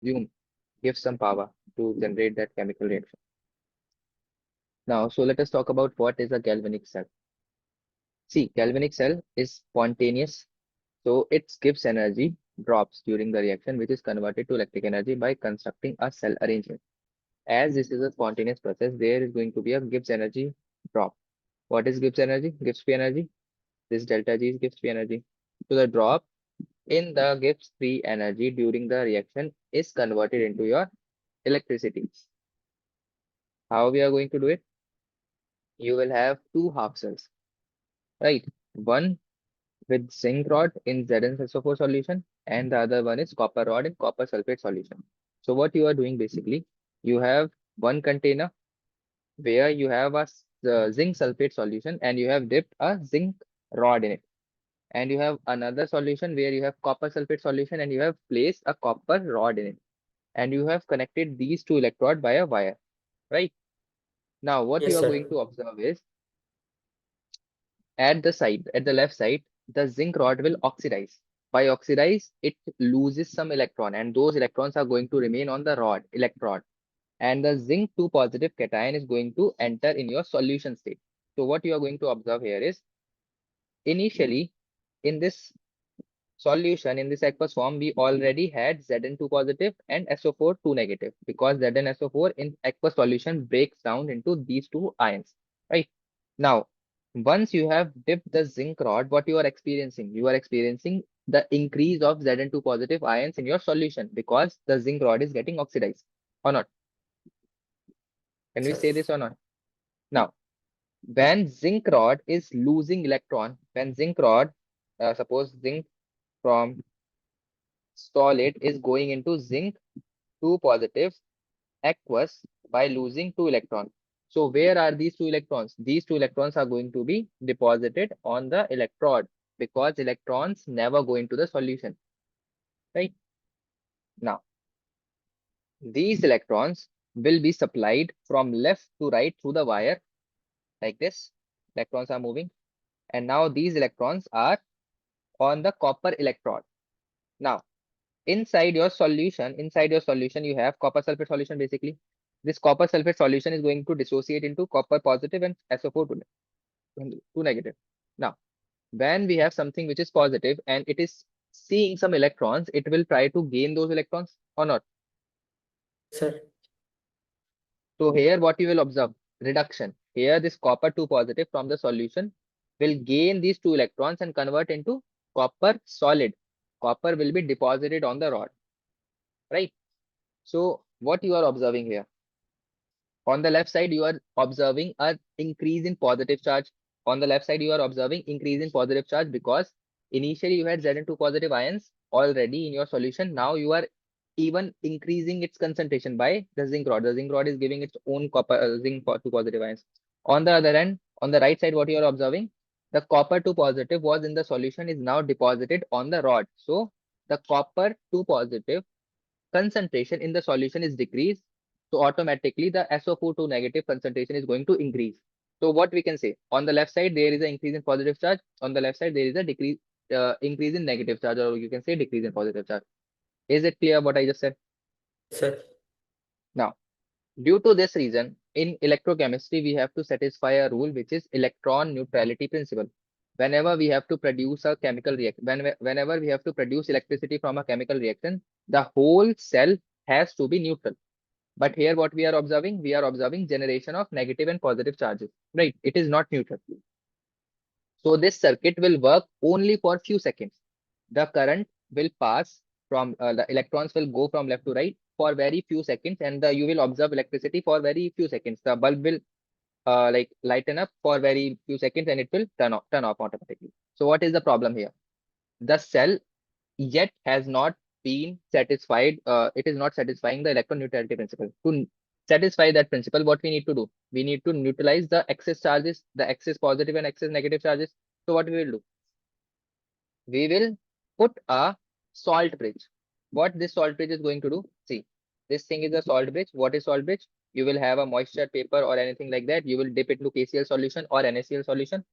consume, give some power to generate that chemical reaction. Now, so let us talk about what is a galvanic cell. See, galvanic cell is spontaneous, so it gives energy drops during the reaction, which is converted to electric energy by constructing a cell arrangement. As this is a spontaneous process, there is going to be a Gibbs energy drop. What is Gibbs energy? Gibbs free energy. This delta G is Gibbs free energy. So the drop in the Gibbs free energy during the reaction is converted into your electricity. How we are going to do it? You will have two half cells, right? One with zinc rod in ZnSO4 solution, and the other one is copper rod in copper sulfate solution. So what you are doing basically, you have one container where you have the zinc sulfate solution and you have dipped a zinc rod in it. And you have another solution where you have copper sulfate solution and you have placed a copper rod in it. And you have connected these two electrodes by a wire, right? Now, what you Yes, are going sir. to observe is at the left side, the zinc rod will oxidize. By oxidize, it loses some electron and those electrons are going to remain on the electrode. And the zinc 2 positive cation is going to enter in your solution state. So what you are going to observe here is initially in this solution, in this aqueous form, we already had Zn2 positive and SO4 2 negative because ZnSO4 in aqueous solution breaks down into these two ions, right? Now, once you have dipped the zinc rod, what you are experiencing? You are experiencing the increase of Zn2 positive ions in your solution because the zinc rod is getting oxidized or not. Can we Sir. say this or not? Now, when zinc rod is losing electron, when zinc rod, suppose zinc from solid is going into zinc 2 positive aqueous by losing 2 electrons. So where are these 2 electrons? These 2 electrons are going to be deposited on the electrode because electrons never go into the solution, right? Now, these electrons will be supplied from left to right through the wire like this. Electrons are moving. And now these electrons are on the copper electrode. Now, inside your solution, you have copper sulfate solution basically. This copper sulfate solution is going to dissociate into copper positive and SO4 2 negative. Now, when we have something which is positive and it is seeing some electrons, it will try to gain those electrons or not. Sir. So here what you will observe, reduction. Here this copper 2 positive from the solution will gain these 2 electrons and convert into copper solid. Copper will be deposited on the rod, right? So what you are observing here? On the left side, you are observing an increase in positive charge. On the left side, you are observing increase in positive charge because initially you had Zn2 positive ions already in your solution. Now you are even increasing its concentration by the zinc rod. The zinc rod is giving its own copper zinc 2 positive ions. On the other hand, on the right side, what you are observing, the copper 2 positive was in the solution is now deposited on the rod. So the copper 2 positive concentration in the solution is decreased. So automatically the SO4 negative concentration is going to increase. So what we can say, on the left side, there is an increase in positive charge. On the left side, there is a increase in negative charge, or you can say decrease in positive charge. Is it clear what I just said? Sir. Now, due to this reason, in electrochemistry, we have to satisfy a rule which is electron neutrality principle. Whenever we have to produce a chemical reaction, whenever we have to produce electricity from a chemical reaction, the whole cell has to be neutral. But here what we are observing? We are observing generation of negative and positive charges, right? It is not neutral. So this circuit will work only for few seconds. The current will pass from, the electrons will go from left to right for very few seconds and you will observe electricity for very few seconds. The bulb will like lighten up for very few seconds and it will turn off automatically. So what is the problem here? The cell yet has not been satisfied. It is not satisfying the electron neutrality principle. To satisfy that principle, what we need to do? We need to neutralize the excess charges, the excess positive and excess negative charges. So what we will do? We will put a salt bridge. What this salt bridge is going to do? See, this thing is a salt bridge. What is salt bridge? You will have a moisture paper or anything like that. You will dip it into KCl solution or NaCl solution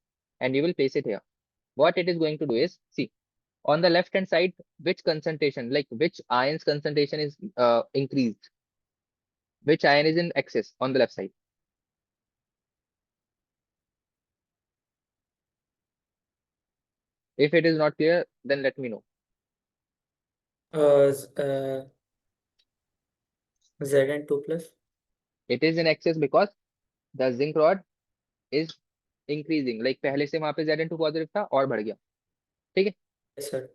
and you will place it here. What it is going to do is, see, On the left hand side, which concentration, like which ions concentration is increased? Which ion is in excess on the left side? If it is not clear, then let me know. Z, Zn2 plus. It is in excess because the zinc rod is increasing. Like पहले से वहां पे Zn2 positive था और बढ़ गया. ठीक है. Yes, sir.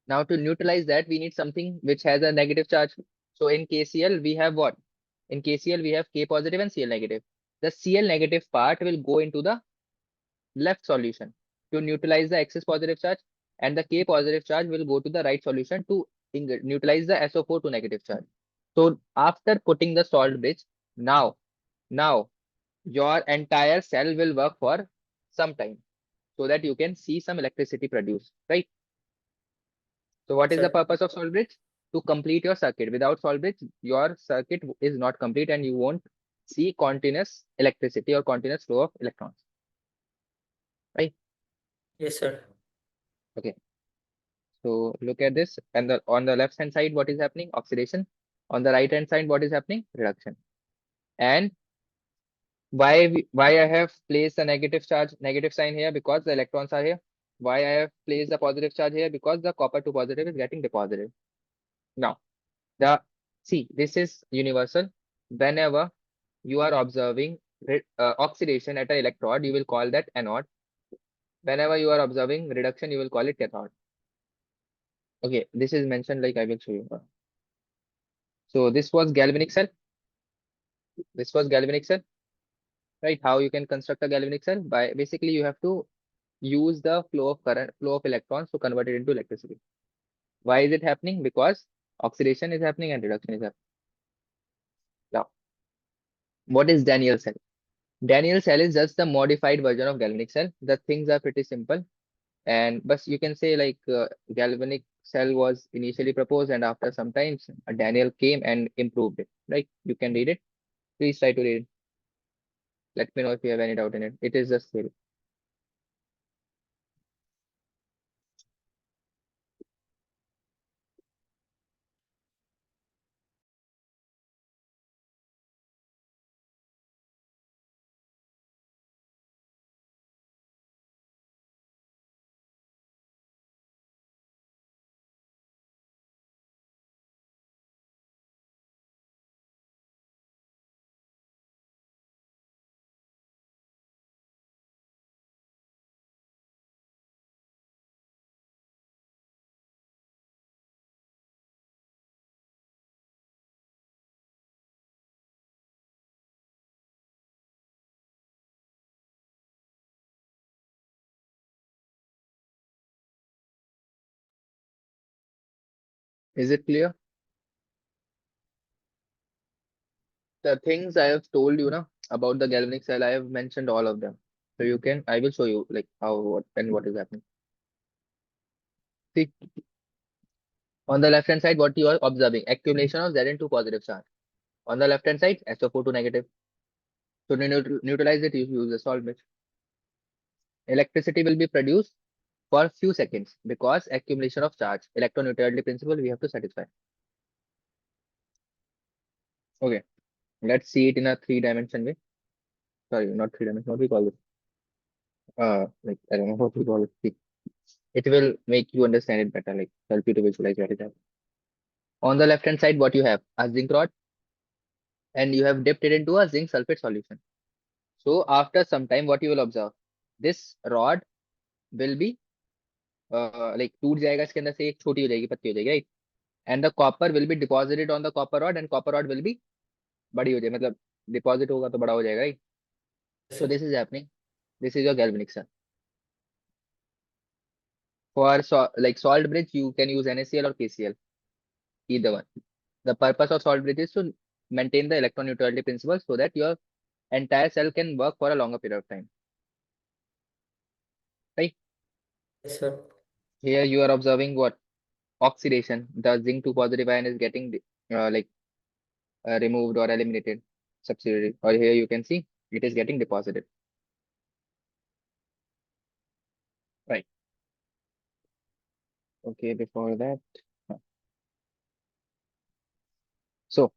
Now to neutralize that, we need something which has a negative charge. So in KCl, we have what? In KCl, we have K positive and Cl negative. The Cl negative part will go into the left solution to neutralize the excess positive charge, and the K positive charge will go to the right solution to neutralize the SO4 to negative charge. So after putting the salt bridge, now your entire cell will work for some time so that you can see some electricity produced, right? So what is the Sir. purpose of salt bridge? To complete your circuit. Without salt bridge, your circuit is not complete and you won't see continuous electricity or continuous flow of electrons, right? Yes, sir. Okay. So look at this, and on the left hand side, what is happening? Oxidation. On the right hand side, what is happening? Reduction. And why I have placed a negative charge, negative sign here? Because the electrons are here. Why I have placed the positive charge here? Because the copper to positive is getting deposited. Now, the see, this is universal. Whenever you are observing oxidation at an electrode, you will call that anode. Whenever you are observing reduction, you will call it cathode. Okay, this is mentioned like I will show you. So this was galvanic cell. This was galvanic cell, right? How you can construct a galvanic cell? By basically you have to use the flow of current, flow of electrons to convert it into electricity. Why is it happening? Because oxidation is happening and reduction is happening. Now, what is Daniel cell? Daniel cell is just the modified version of galvanic cell. The things are pretty simple. And but you can say like galvanic cell was initially proposed, and after some times Daniel came and improved it. Right? You can read it. Please try to read it. Let me know if you have any doubt in it. It is just theory. Is it clear? The things I have told you now about the galvanic cell, I have mentioned all of them. So you can, I will show you like how, what, and what is happening. See, on the left hand side, what you are observing, accumulation of Zn2 positive charge. On the left hand side, SO4 to negative. So to neutralize it, you use the salt mix. Electricity will be produced for few seconds because accumulation of charge, electroneutrality principle, we have to satisfy. Okay, let's see it in a three-dimension way. Sorry, not three-dimension. What we call it? Like I don't know what we call it. See, it will make you understand it better, like help you to visualize what is happening. On the left-hand side, what you have? A zinc rod, and you have dipped it into a zinc sulfate solution. So after some time, what you will observe? This rod will be like टूट जाएगा इसके अंदर से एक छोटी हो जाएगी पत्ती हो जाएगी right? And the copper will be deposited on the copper rod and copper rod will be बड़ी हो जाए मतलब deposit होगा तो बड़ा हो जाएगा right? Yes, So sir. this is happening. This is your galvanic cell. For like salt bridge, you can use NaCl or KCl, either one. The purpose of salt bridge is to maintain the electron neutrality principle so that your entire cell can work for a longer period of time. Right? Yes, sir. Here you are observing what? Oxidation. The zinc 2 positive ion is getting like removed or eliminated subsidiary. Or here you can see it is getting deposited. Right. Okay, before that. huh. So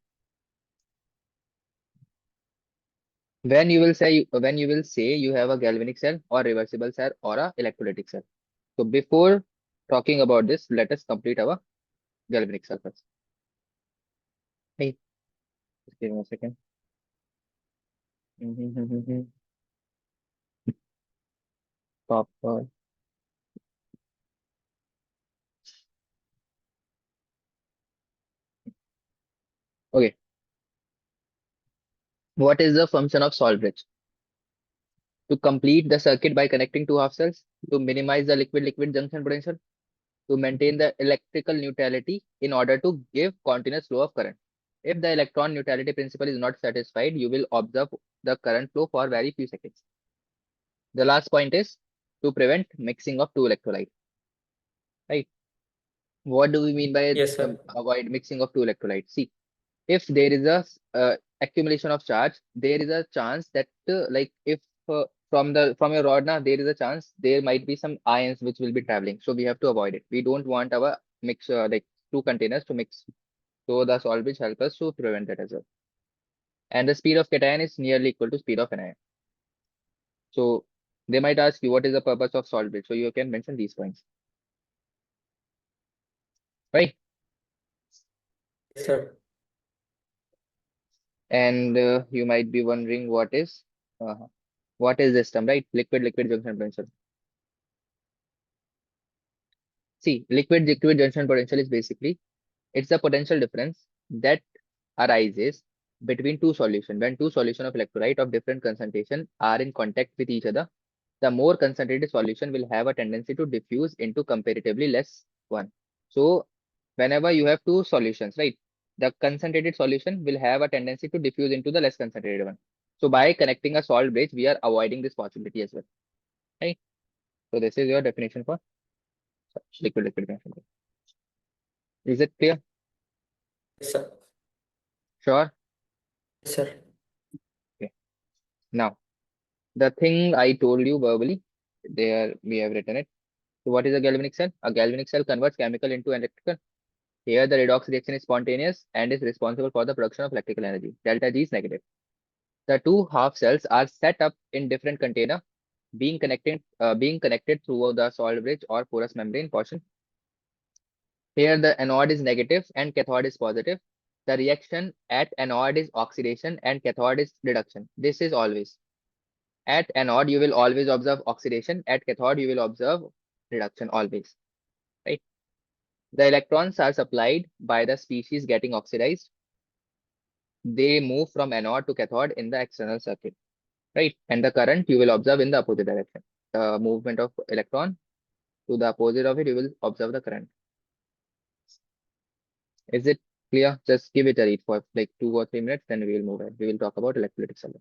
when you will say you have a galvanic cell or reversible cell or a electrolytic cell. So before talking about this, let us complete our galvanic cell first. Hey, just give me a second. Copper. Okay. What is the function of salt bridge? To complete the circuit by connecting two half cells, to minimize the liquid-liquid junction potential, to maintain the electrical neutrality in order to give continuous flow of current. If the electron neutrality principle is not satisfied, you will observe the current flow for very few seconds. The last point is to prevent mixing of two electrolytes. Right? What do we mean by Yes, sir. avoid mixing of two electrolytes? See, if there is a accumulation of charge, there is a chance that like if from your rod now, there is a chance there might be some ions which will be traveling. So we have to avoid it. We don't want our mixture like two containers to mix. So the salt bridge help us to prevent that as well. And the speed of cation is nearly equal to speed of anion. So they might ask you what is the purpose of salt bridge. So you can mention these points, right? Yes, sir. And you might be wondering what is this term, right? Liquid-liquid junction potential. See, liquid-liquid junction potential is basically it's the potential difference that arises between two solutions. When two solutions of electrolyte of different concentration are in contact with each other, the more concentrated solution will have a tendency to diffuse into comparatively less one. So whenever you have two solutions, right, the concentrated solution will have a tendency to diffuse into the less concentrated one. So by connecting a salt bridge, we are avoiding this possibility as well, right? So this is your definition for liquid-liquid junction. Is it clear? Yes, sir. Sure. Yes, sir. Okay. Now, the thing I told you verbally, there we have written it. So what is a galvanic cell? A galvanic cell converts chemical into electrical. Here the redox reaction is spontaneous and is responsible for the production of electrical energy. Delta G is negative. The two half cells are set up in different container, being connected through the salt bridge or porous membrane portion. Here the anode is negative and cathode is positive. The reaction at anode is oxidation and cathode is reduction. This is always. At anode, you will always observe oxidation. At cathode, you will observe reduction always, right? The electrons are supplied by the species getting oxidized. They move from anode to cathode in the external circuit, right? And the current you will observe in the opposite direction. The movement of electron to the opposite of it, you will observe the current. Is it clear? Just give it a read for like 2 or 3 minutes, then we will move ahead. We will talk about electrolytic cell.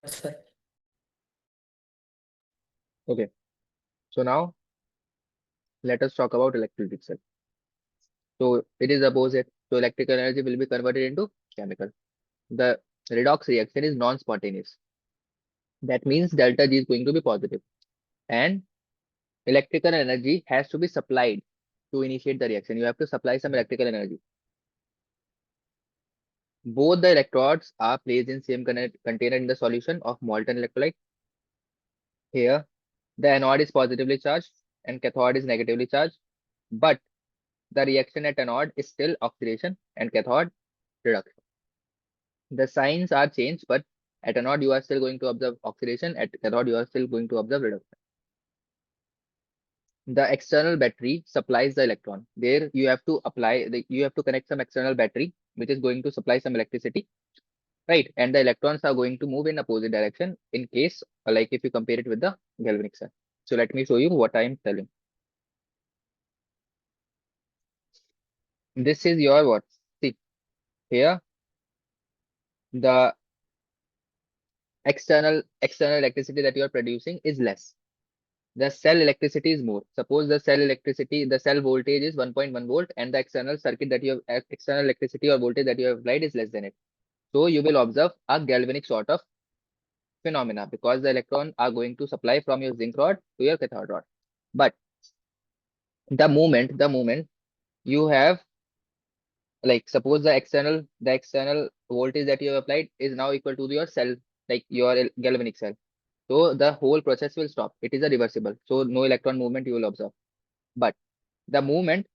Yes, sir. Okay, so now let us talk about electrolytic cell. So it is opposite. So electrical energy will be converted into chemical. The redox reaction is non-spontaneous. That means delta G is going to be positive. And electrical energy has to be supplied to initiate the reaction. You have to supply some electrical energy. Both the electrodes are placed in same container in the solution of molten electrolyte. Here, The anode is positively charged and cathode is negatively charged, but the reaction at anode is still oxidation and cathode reduction. The signs are changed, but at anode you are still going to observe oxidation, at cathode you are still going to observe reduction. The external battery supplies the electron. There you have to you have to connect some external battery which is going to supply some electricity, right? And the electrons are going to move in opposite direction in case, like if you compare it with the galvanic cell. So let me show you what I am telling. This is your what? See, here the external electricity that you are producing is less. The cell electricity is more. Suppose the cell voltage is 1.1 volt and the external circuit that you have, external electricity or voltage that you have applied is less than it. So you will observe a galvanic sort of phenomena because the electron are going to supply from your zinc rod to your cathode rod. But the moment you have, like suppose the external voltage that you have applied is now equal to your cell, like your galvanic cell. So the whole process will stop. It is a reversible. So no electron movement you will observe. But the moment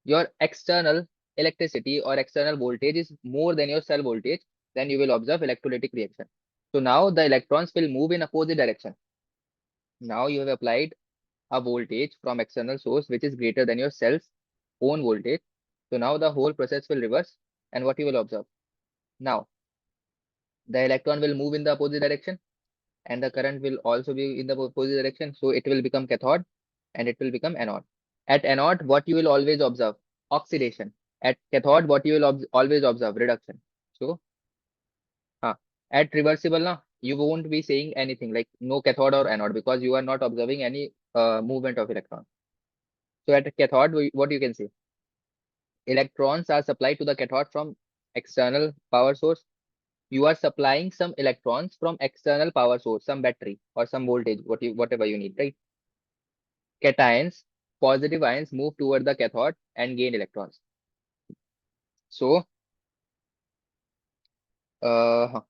your external electricity or external voltage is more than your cell voltage, then you will observe electrolytic reaction. So now the electrons will move in opposite direction. Now you have applied a voltage from external source which is greater than your cell's own voltage. So now the whole process will reverse, and what you will observe? Now the electron will move in the opposite direction and the current will also be in the opposite direction. So it will become cathode and it will become anode. At anode, what you will always observe? Oxidation. At cathode, what you will always observe? Reduction. So uh, at reversible, now you won't be saying anything like no cathode or anode because you are not observing any movement of electron. So at cathode, what you can say? Electrons are supplied to the cathode from external power source. You are supplying some electrons from external power source, some battery or some voltage, whatever you need, right? Cations, positive ions move toward the cathode and gain electrons. So uh,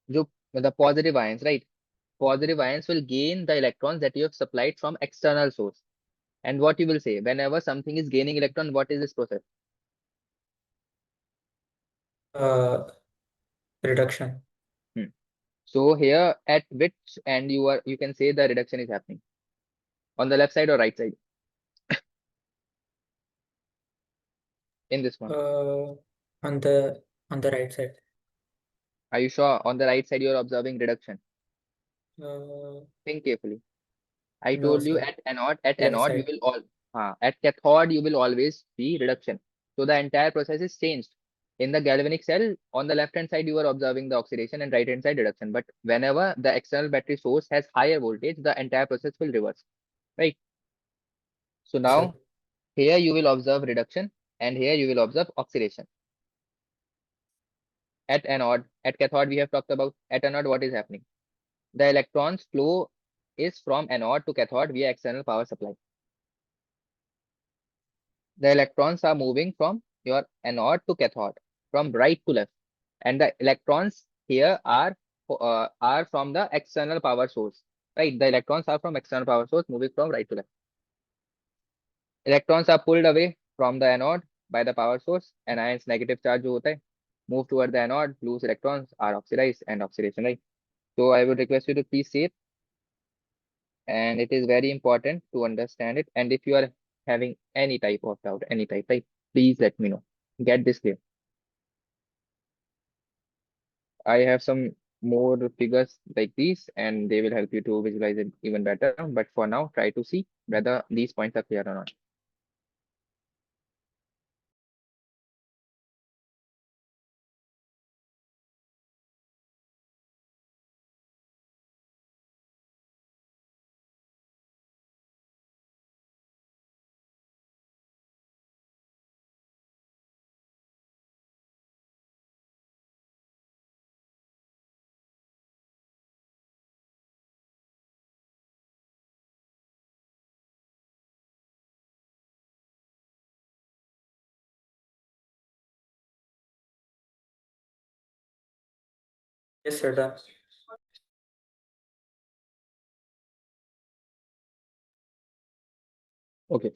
the positive ions, right? Positive ions will gain the electrons that you have supplied from external source. And what you will say, whenever something is gaining electron, what is this process? Uh, Reduction. Hmm. So here at which end you can say the reduction is happening? On the left side or right side? In this one. Uh, on the right side. Are you sure? On the right side you are observing reduction. Uh, Think carefully. I no, told you sir. Left at anode you side. will all at cathode you will always see reduction. So the entire process is changed. In the galvanic cell, on the left hand side you are observing the oxidation and right hand side reduction. But whenever the external battery source has higher voltage, the entire process will reverse. Right. So Yes, sir. now here you will observe reduction and here you will observe oxidation. At cathode we have talked about. At anode, what is happening? The electrons flow is from anode to cathode via external power supply. The electrons are moving from your anode to cathode, from right to left, and the electrons here are from the external power source. Right, the electrons are from external power source moving from right to left. Electrons are pulled away from the anode by the power source, and ions negative charge जो होता है move toward the anode. Loose electrons are oxidized and oxidation. Right. So I would request you to please see it, and it is very important to understand it. And if you are having any type of doubt, any type, right, please let me know. Get this clear. I have some more figures like these and they will help you to visualize it even better. But for now, try to see whether these points are clear or not. Yes, sir. Done. Okay.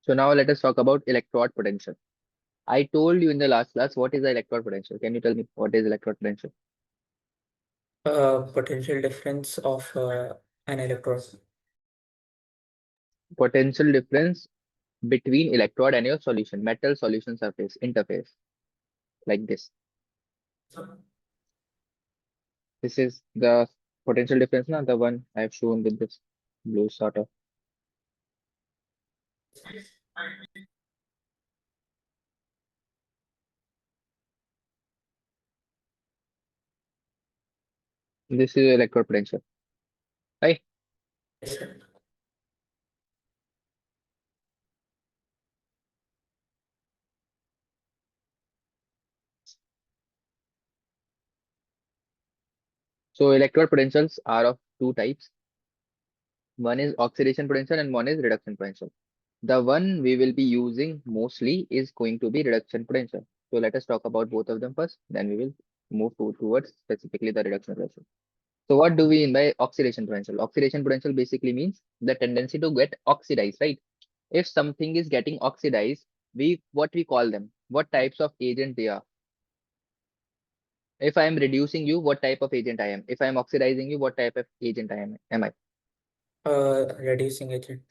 So now let us talk about electrode potential. I told you in the last class what is the electrode potential. Can you tell me what is electrode potential? Potential difference of an electron. Potential difference between electrode and your solution, metal solution surface interface, like this. This is the potential difference, now the one I've shown with this blue sort of. This is electrode potential, right? Yes, sir. So electrode potentials are of two types. One is oxidation potential and one is reduction potential. The one we will be using mostly is going to be reduction potential. So let us talk about both of them first, then we will move towards specifically the reduction potential. So what do we mean by oxidation potential? Oxidation potential basically means the tendency to get oxidized, right? If something is getting oxidized, what we call them, what types of agent they are. If I am reducing you, what type of agent I am? If I am oxidizing you, what type of agent am I? Reducing agent.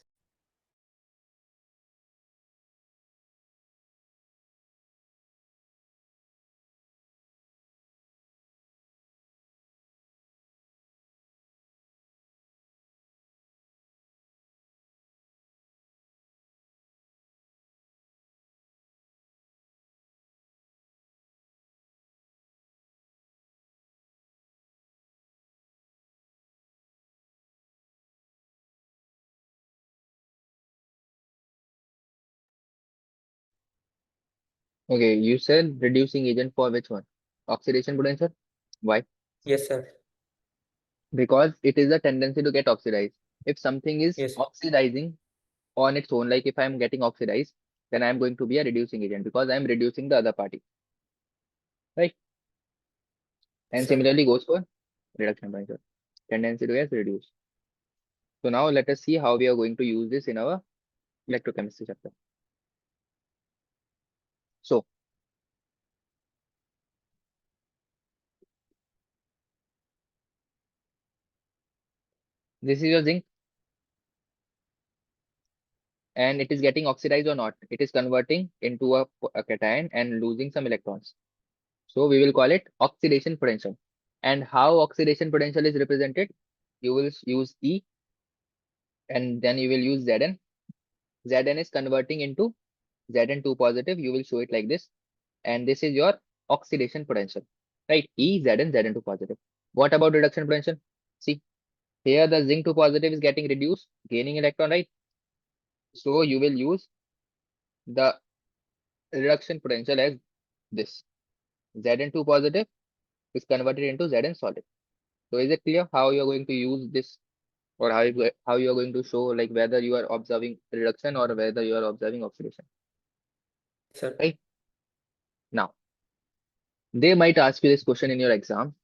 Okay, you said reducing agent for which one? Oxidation potential? Why? Yes, sir. Because it is a tendency to get oxidized. If something is Yes, sir. oxidizing on its own, like if I'm getting oxidized, then I'm going to be a reducing agent because I'm reducing the other party, right? Yes, And sir. similarly goes for reduction potential. Tendency to get reduced. So now let us see how we are going to use this in our electrochemistry chapter. So this is your zinc and it is getting oxidized or not. It is converting into a cation and losing some electrons. So we will call it oxidation potential. And how oxidation potential is represented? You will use E and then you will use Zn. Zn is converting into Zn2 positive. You will show it like this. And this is your oxidation potential, right? E, Zn, Zn2 positive. What about reduction potential? See, here the zinc 2 positive is getting reduced, gaining electron, right? So you will use the reduction potential as this. Zn2 positive is converted into Zn solid. So is it clear how you are going to use this or how you are going to show like whether you are observing reduction or whether you are observing oxidation, Yes, sir. right? Now, they might ask you this question in your exam.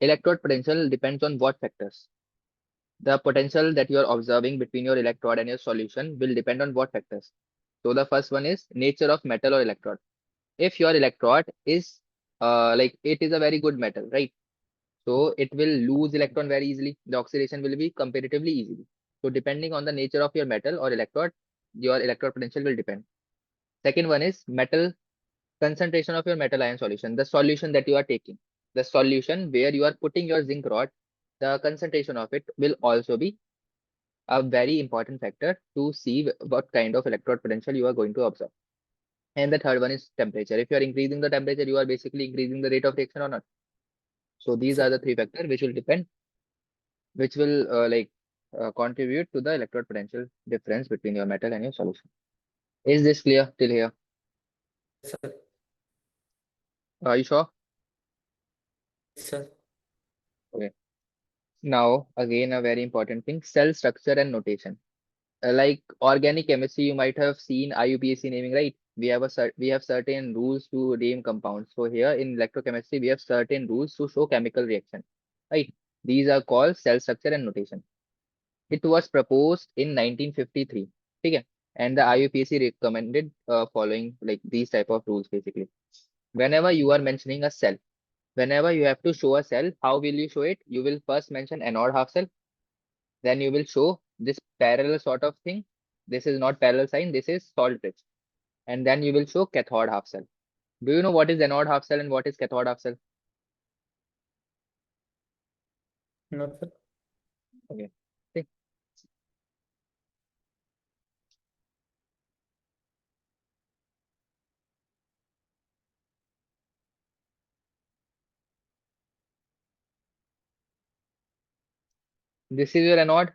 Electrode potential depends on what factors? The potential that you are observing between your electrode and your solution will depend on what factors? So the first one is nature of metal or electrode. If your electrode is like it is a very good metal, right? So it will lose electron very easily. The oxidation will be comparatively easy. So depending on the nature of your metal or electrode, your electrode potential will depend. Second one is metal concentration of your metal ion solution, the solution that you are taking. The solution where you are putting your zinc rod, the concentration of it will also be a very important factor to see what kind of electrode potential you are going to observe. And the third one is temperature. If you are increasing the temperature, you are basically increasing the rate of reaction or not. So Yes, these are sir. the three factors which will depend, which will contribute to the electrode potential difference between your metal and your solution. Is this clear till here? Yes, sir. Are you sure? Yes, sir. Okay. Now, again, a very important thing, cell structure and notation. Like organic chemistry, you might have seen IUPAC naming, right? we have certain rules to name compounds. So here in electrochemistry, we have certain rules to show chemical reaction, right? These are called cell structure and notation. It was proposed in 1953. Okay, and the IUPAC recommended following like these type of rules basically. Whenever you are mentioning a cell, whenever you have to show a cell, how will you show it? You will first mention anode half cell, then you will show this parallel sort of thing. This is not parallel sign, this is salt bridge. And then you will show cathode half cell. Do you know what is anode half cell and what is cathode half cell? No, sir. Okay. See, this is your anode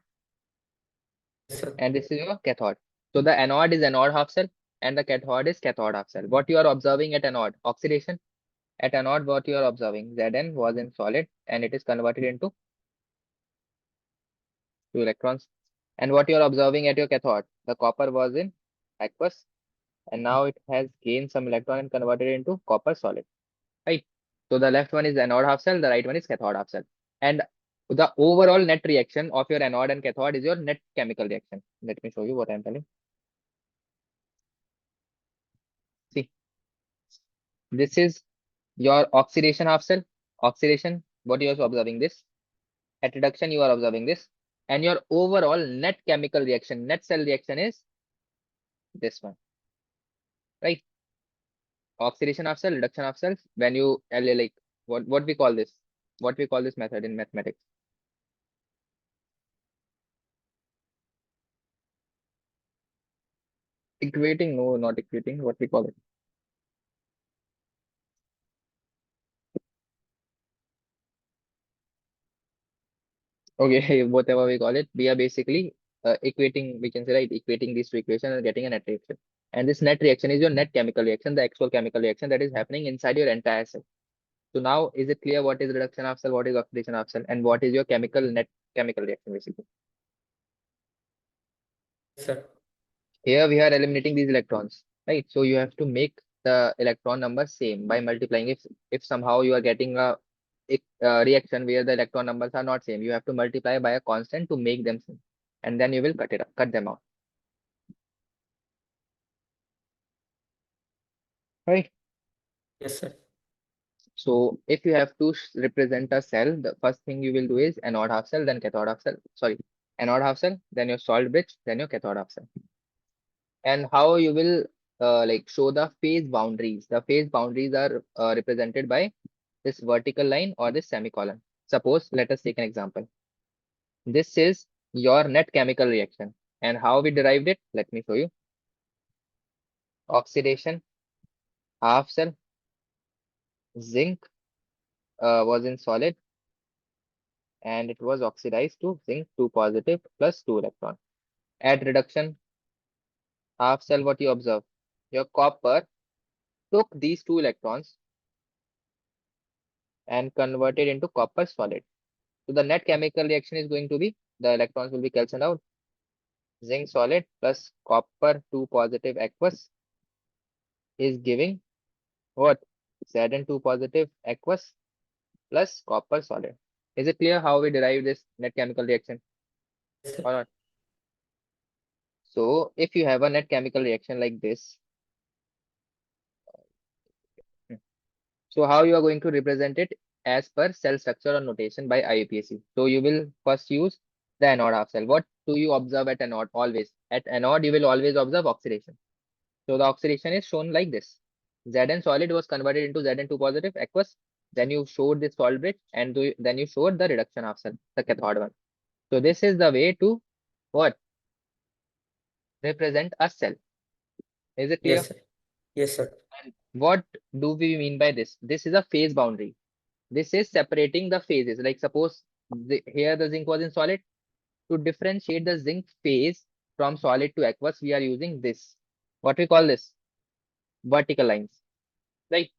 Yes, sir. and this is your cathode. So the anode is anode half cell and the cathode is cathode half cell. What you are observing at anode? Oxidation. At anode, what you are observing? Zn was in solid and it is converted into two electrons. And what you are observing at your cathode? The copper was in aqueous and now it has gained some electron and converted into copper solid. Right. So the left one is anode half cell, the right one is cathode half cell. And the overall net reaction of your anode and cathode is your net chemical reaction. Let me show you what I'm telling. See, this is your oxidation half cell. Oxidation, what you are observing this. At reduction, you are observing this. And your overall net chemical reaction, net cell reaction is this one. Right? Oxidation half cell, reduction half cells. When you like what we call this? What we call this method in mathematics? Equating, no, not equating. What we call it? Okay, whatever we call it, we are basically equating, we can say, right, equating these two equations and getting a net reaction. And this net reaction is your net chemical reaction, the actual chemical reaction that is happening inside your entire cell. So now, is it clear what is reduction of cell, what is oxidation of cell, and what is your chemical net chemical reaction basically? Yes, sir. Here we are eliminating these electrons, right? So you have to make the electron number same by multiplying. If somehow you are getting a reaction where the electron numbers are not same, you have to multiply by a constant to make them same, and then you will cut them out, right? Yes, sir. So if you have to represent a cell, the first thing you will do is anode half cell, then cathode half cell. Sorry, anode half cell, then your salt bridge, then your cathode half cell. And how you will like show the phase boundaries. The phase boundaries are represented by this vertical line or this semicolon. Suppose, let us take an example. This is your net chemical reaction. And how we derived it? Let me show you. Oxidation, half cell, zinc was in solid and it was oxidized to zinc 2 positive plus 2 electron. At reduction, half cell, what you observe? Your copper took these 2 electrons and converted into copper solid. So the net chemical reaction is going to be, the electrons will be cancelled out. Zinc solid plus copper 2 positive aqueous is giving what? Zn2 positive aqueous plus copper solid. Is it clear how we derive this net chemical reaction Yes, sir. or not? So if you have a net chemical reaction like this, so how you are going to represent it as per cell structure or notation by IUPAC. So you will first use the anode half cell. What do you observe at anode? Always. At anode, you will always observe oxidation. So the oxidation is shown like this. Zn solid was converted into Zn2 positive aqueous. Then you showed this solid bridge and then you showed the reduction half cell, the cathode one. So this is the way to what? Represent a cell. Is it clear? Yes, sir. Yes, sir. And what do we mean by this? This is a phase boundary. This is separating the phases. Like suppose here the zinc was in solid. To differentiate the zinc phase from solid to aqueous, we are using this. What we call this? Vertical lines. Right?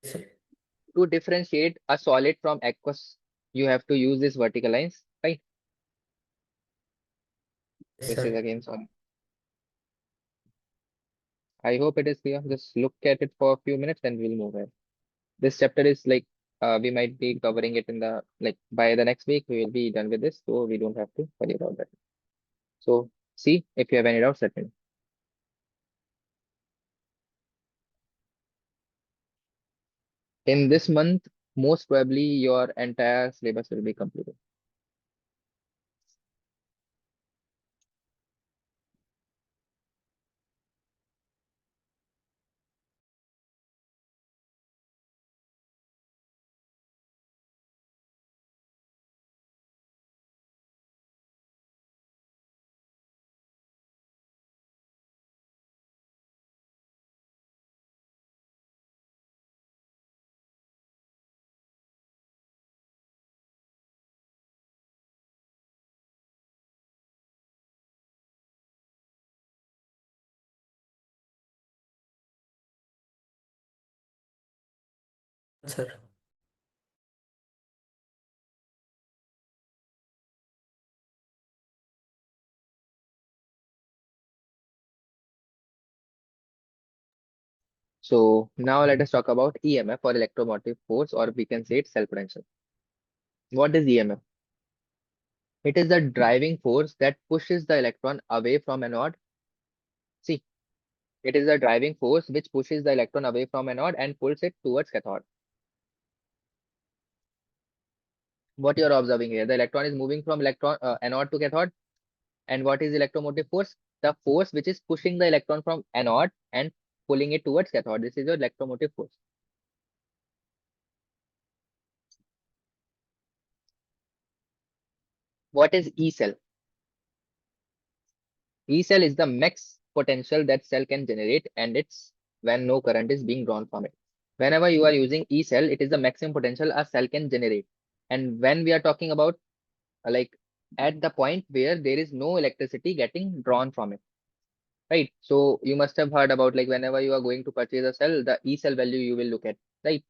Yes, sir. To differentiate a solid from aqueous, you have to use this vertical lines. Right? Yes, This is sir. again solid. I hope it is clear. Just look at it for a few minutes and we'll move ahead. This chapter is like we might be covering it in the like by the next week we will be done with this, so we don't have to worry about that. So see if you have any doubts, let me know. In this month, most probably your entire syllabus will be completed. Sir. So now let us talk about EMF or electromotive force, or we can say it cell potential. What is EMF? It is the driving force that pushes the electron away from anode. See, it is the driving force which pushes the electron away from anode and pulls it towards cathode. What you are observing here, the electron is moving from anode to cathode. And what is electromotive force? The force which is pushing the electron from anode and pulling it towards cathode. This is your electromotive force. What is E cell? E cell is the max potential that cell can generate, and it's when no current is being drawn from it. Whenever you are using E cell, it is the maximum potential a cell can generate. And when we are talking about like at the point where there is no electricity getting drawn from it, right? So you must have heard about like whenever you are going to purchase a cell, the E cell value you will look at, right?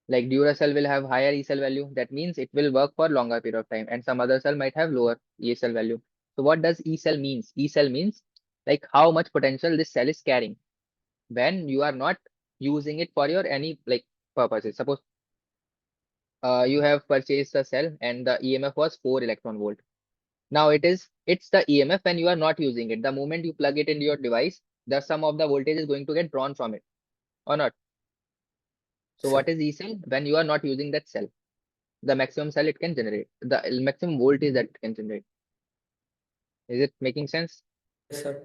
Like Duracell will have higher E cell value. That means it will work for longer period of time, and some other cell might have lower E cell value. So what does E cell means? E cell means like how much potential this cell is carrying when you are not using it for your any like purposes. Suppose you have purchased a cell and the EMF was 4 electron volt. Now it's the EMF when you are not using it. The moment you plug it into your device, the sum of the voltage is going to get drawn from it or not. So what Sir. is E cell? When you are not using that cell, the maximum cell it can generate, the maximum voltage that it can generate. Is it making sense? Yes, sir.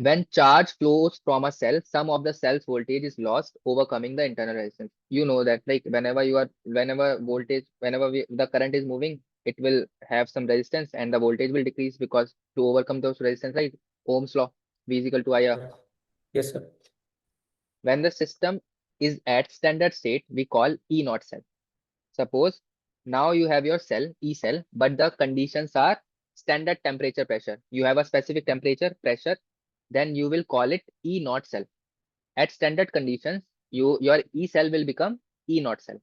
When charge flows from a cell, some of the cell's voltage is lost, overcoming the internal resistance. You know that like whenever the current is moving, it will have some resistance and the voltage will decrease because to overcome those resistance, right? Ohm's law, V is equal to IR. Sir. Yes, sir. When the system is at standard state, we call E naught cell. Suppose now you have your cell, E cell, but the conditions are standard temperature pressure. You have a specific temperature pressure, then you will call it E naught cell. At standard conditions, your E cell will become E naught cell,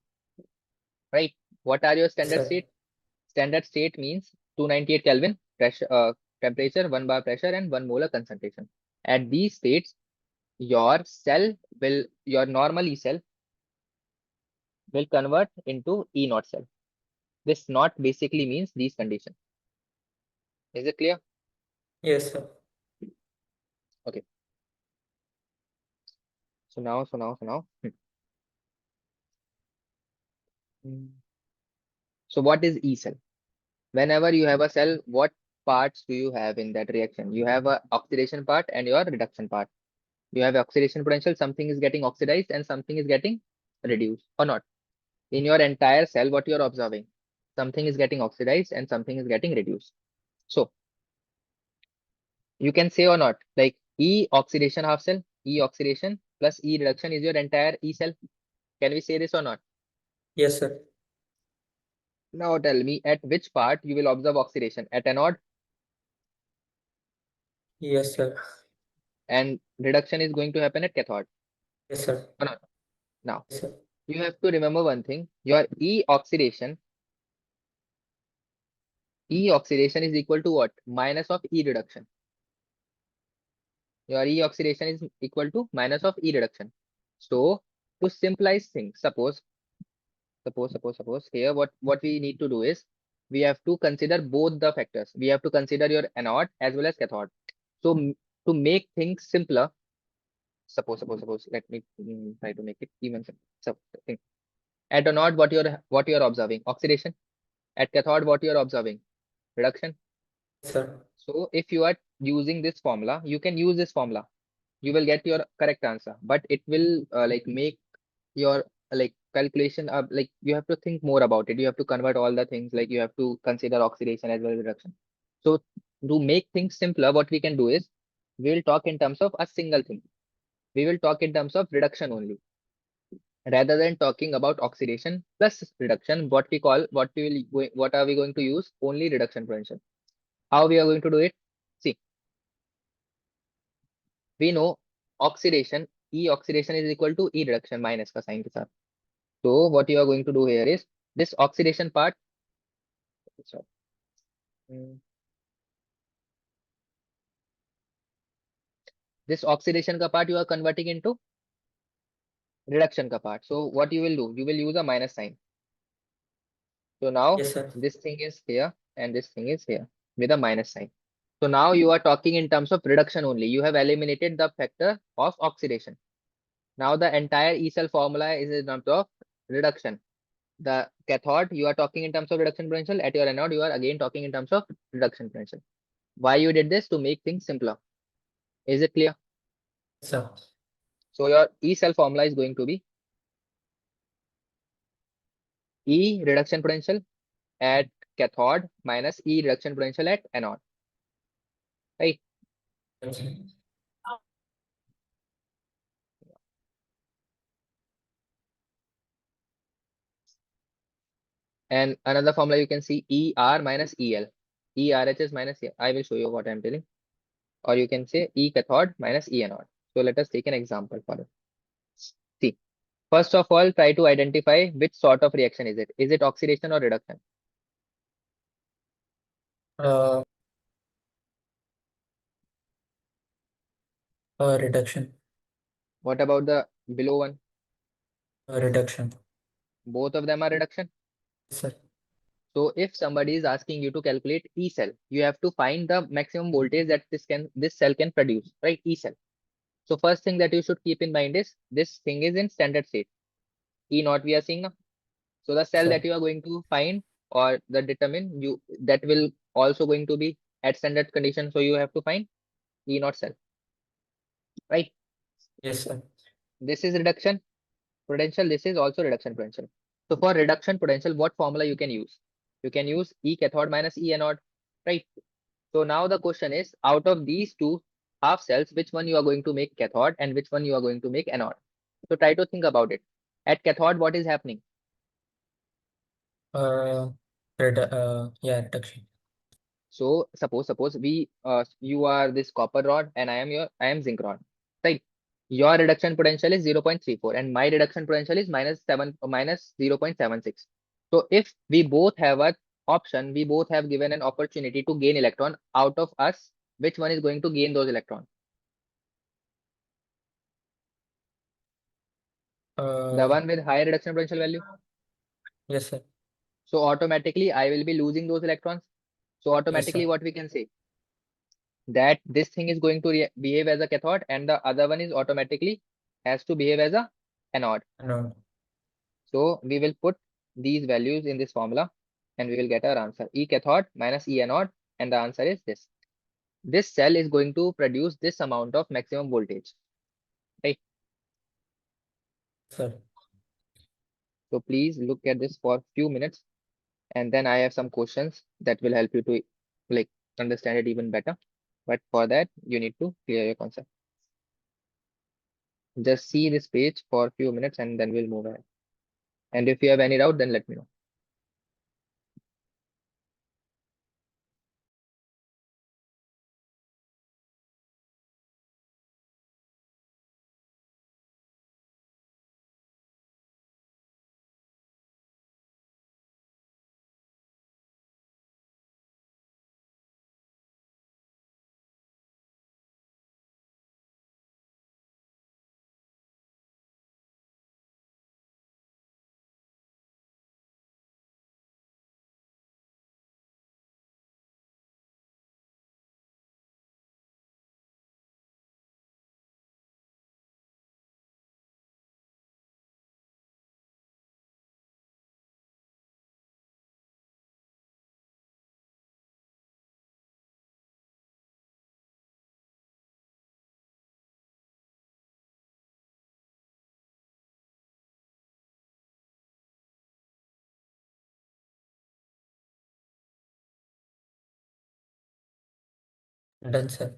right? What are your Yes, standard sir. state? Standard state means 298 Kelvin pressure, temperature, 1 bar pressure, and 1 molar concentration. At these states, your normal E cell will convert into E naught cell. This naught basically means these conditions. Is it clear? Yes, sir. Okay. So now. Hmm. So what is E cell? Whenever you have a cell, what parts do you have in that reaction? You have a oxidation part and your reduction part. You have oxidation potential, something is getting oxidized and something is getting reduced or not. In your entire cell, what you're observing, something is getting oxidized and something is getting reduced. So you can say or not, like E oxidation half cell, E oxidation plus E reduction is your entire E cell. Can we say this or not? Yes, sir. Now tell me at which part you will observe oxidation, at anode, Yes, sir. and reduction is going to happen at cathode Yes, sir. or not? Now Yes, sir. you have to remember one thing, your E oxidation is equal to what? Minus of E reduction. Your E oxidation is equal to minus of E reduction. So to simplify things, suppose here what we need to do is we have to consider both the factors. We have to consider your anode as well as cathode. So to make things simpler, suppose let me try to make it even simpler. So think. At anode, what you're observing? Oxidation. At cathode, what you're observing? Reduction. Sir. So if you are using this formula, you can use this formula. You will get your correct answer, but it will like make your like calculation up. Like you have to think more about it. You have to convert all the things. Like you have to consider oxidation as well as reduction. So to make things simpler, what we can do is we will talk in terms of a single thing. We will talk in terms of reduction only, rather than talking about oxidation plus reduction. What are we going to use? Only reduction potential. How we are going to do it? See, we know oxidation, E oxidation is equal to E reduction minus का sign के साथ. So what you are going to do here is this oxidation part. Sorry. Hmm, This oxidation का part you are converting into reduction का part. So what you will do? You will use a minus sign. So now Yes, sir. this thing is here and this thing is here with a minus sign. So now you are talking in terms of reduction only. You have eliminated the factor of oxidation. Now the entire E cell formula is in terms of reduction. The cathode, you are talking in terms of reduction potential. At your anode, you are again talking in terms of reduction potential. Why you did this? To make things simpler. Is it clear? Sir. So your E cell formula is going to be E reduction potential at cathode minus E reduction potential at anode. Right? Okay. And another formula you can see ER minus EL. ERHS minus EL. I will show you what I'm telling. Or you can say E cathode minus E anode. So let us take an example for it. See, first of all, try to identify which sort of reaction is it. Is it oxidation or reduction? Uh, Reduction. What about the below one? Reduction. Both of them are reduction. Sir. So if somebody is asking you to calculate E cell, you have to find the maximum voltage that this cell can produce, right? E cell. So first thing that you should keep in mind is this thing is in standard state. E naught we are seeing now. So the cell Sir. that you are going to find or the determine you that will also going to be at standard condition. So you have to find E naught cell, right? Yes, sir. This is reduction potential. This is also reduction potential. So for reduction potential, what formula you can use? You can use E cathode minus E anode, right? So now the question is, out of these two half cells, which one you are going to make cathode and which one you are going to make anode? So try to think about it. At cathode, what is happening? Uh, yeah, reduction. So suppose we you are this copper rod and I am zinc rod, right? Your reduction potential is 0.34 and my reduction potential is minus 0.76. So if we both have an option, we both have given an opportunity to gain electron out of us, which one is going to gain those electrons? The Uh, one with higher reduction potential value. yes, sir. So automatically I will be losing those electrons. So Yes, automatically sir. what we can say that this thing is going to behave as a cathode and the other one is automatically has to behave as a anode. No. So we will put these values in this formula and we will get our answer. E cathode minus E anode, and the answer is this. This cell is going to produce this amount of maximum voltage, right? Sir. So please look at this for a few minutes and then I have some questions that will help you to like understand it even better. But for that, you need to clear your concept. Just see this page for a few minutes and then we'll move ahead. And if you have any doubt, then let me know. Done, sir.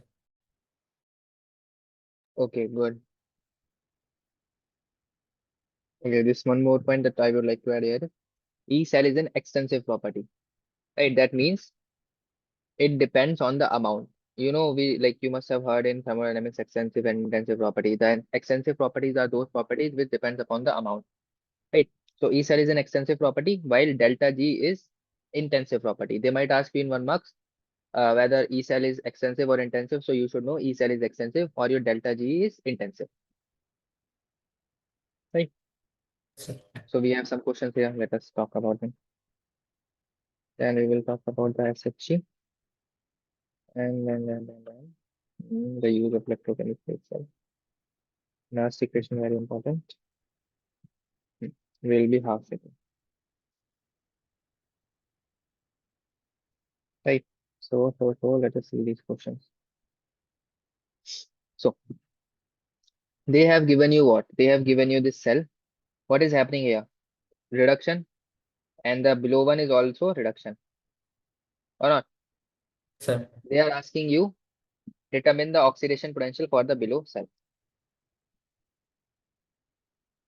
Okay, good. Okay, this one more point that I would like to add here. E cell is an extensive property, right? That means it depends on the amount. We like you must have heard in thermodynamics extensive and intensive property. The extensive properties are those properties which depends upon the amount, right? So E cell is an extensive property, while delta G is intensive property. They might ask you in 1 marks whether E cell is extensive or intensive. So you should know E cell is extensive or your delta G is intensive, right? Sir. So we have some questions here. Let us talk about them. Then we will talk about the SHG and the use of electrochemistry itself. Last equation very important. Will be half second, right? So let us see these questions. So they have given you what? They have given you this cell. What is happening here? Reduction, and the below one is also reduction, or not? Sir. They are asking you determine the oxidation potential for the below cell.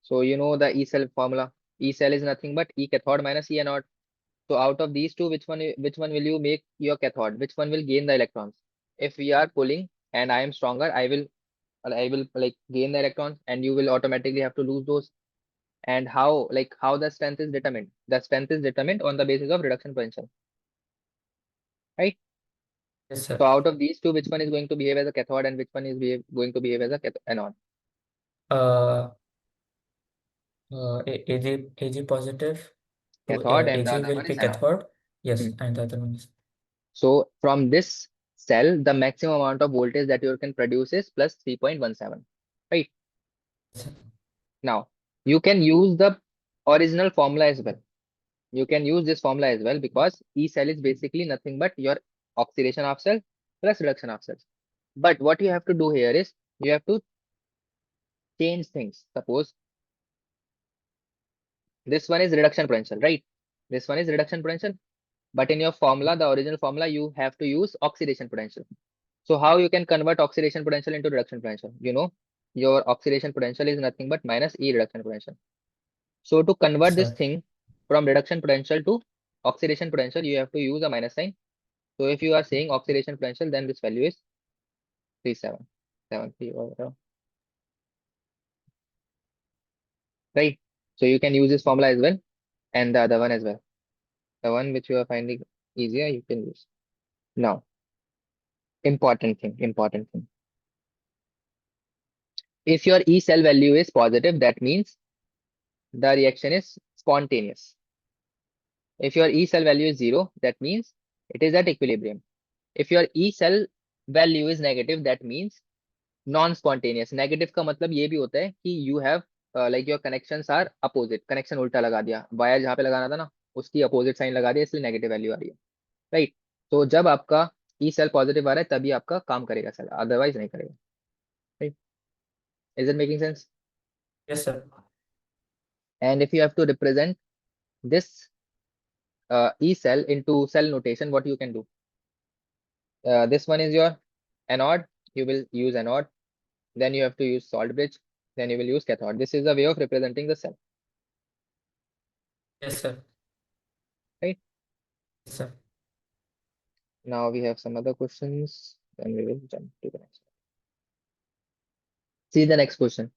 So you know the E cell formula. E cell is nothing but E cathode minus E anode. So out of these two, which one will you make your cathode? Which one will gain the electrons? If we are pulling and I am stronger, I will like gain the electrons and you will automatically have to lose those. And how the strength is determined? The strength is determined on the basis of reduction potential, right? Yes, sir. So out of these two, which one is going to behave as a cathode and which one is going to behave as a anode? Uh, Ag positive to Cathode, and the Ag other will one be is anode. cathode. Hmm. Yes, and the other one is. So from this cell, the maximum amount of voltage that you can produce is plus 3.17, right? Yes, sir. Now, you can use the original formula as well. You can use this formula as well because E cell is basically nothing but your oxidation of cell plus reduction of cells. But what you have to do here is you have to change things. Suppose this one is reduction potential, right? This one is reduction potential. But in your formula, the original formula, you have to use oxidation potential. So how you can convert oxidation potential into reduction potential? Your oxidation potential is nothing but minus E reduction potential. So to Yes, convert this sir. thing from reduction potential to oxidation potential, you have to use a minus sign. So if you are saying oxidation potential, then this value is 3773 or whatever, right? So you can use this formula as well and the other one as well. The one which you are finding easier, you can use. Now, important thing. If your E cell value is positive, that means the reaction is spontaneous. If your E cell value is 0, that means it is at equilibrium. If your E cell value is negative, that means non-spontaneous. Negative का मतलब ये भी होता है कि you have like your connections are opposite. Connection उल्टा लगा दिया. Wire जहाँ पे लगाना था ना, उसकी opposite sign लगा दिया, इसलिए negative value आ रही है. Right? तो जब आपका E cell positive आ रहा है, तभी आपका काम करेगा cell. Otherwise नहीं करेगा. Right? Is it making sense? Yes, sir. And if you have to represent this E cell into cell notation, what you can do? This one is your anode. You will use anode. Then you have to use salt bridge. Then you will use cathode. This is a way of representing the cell, Yes, sir. right? Yes, sir. Now we have some other questions. Then we will jump to the next one. See the next question.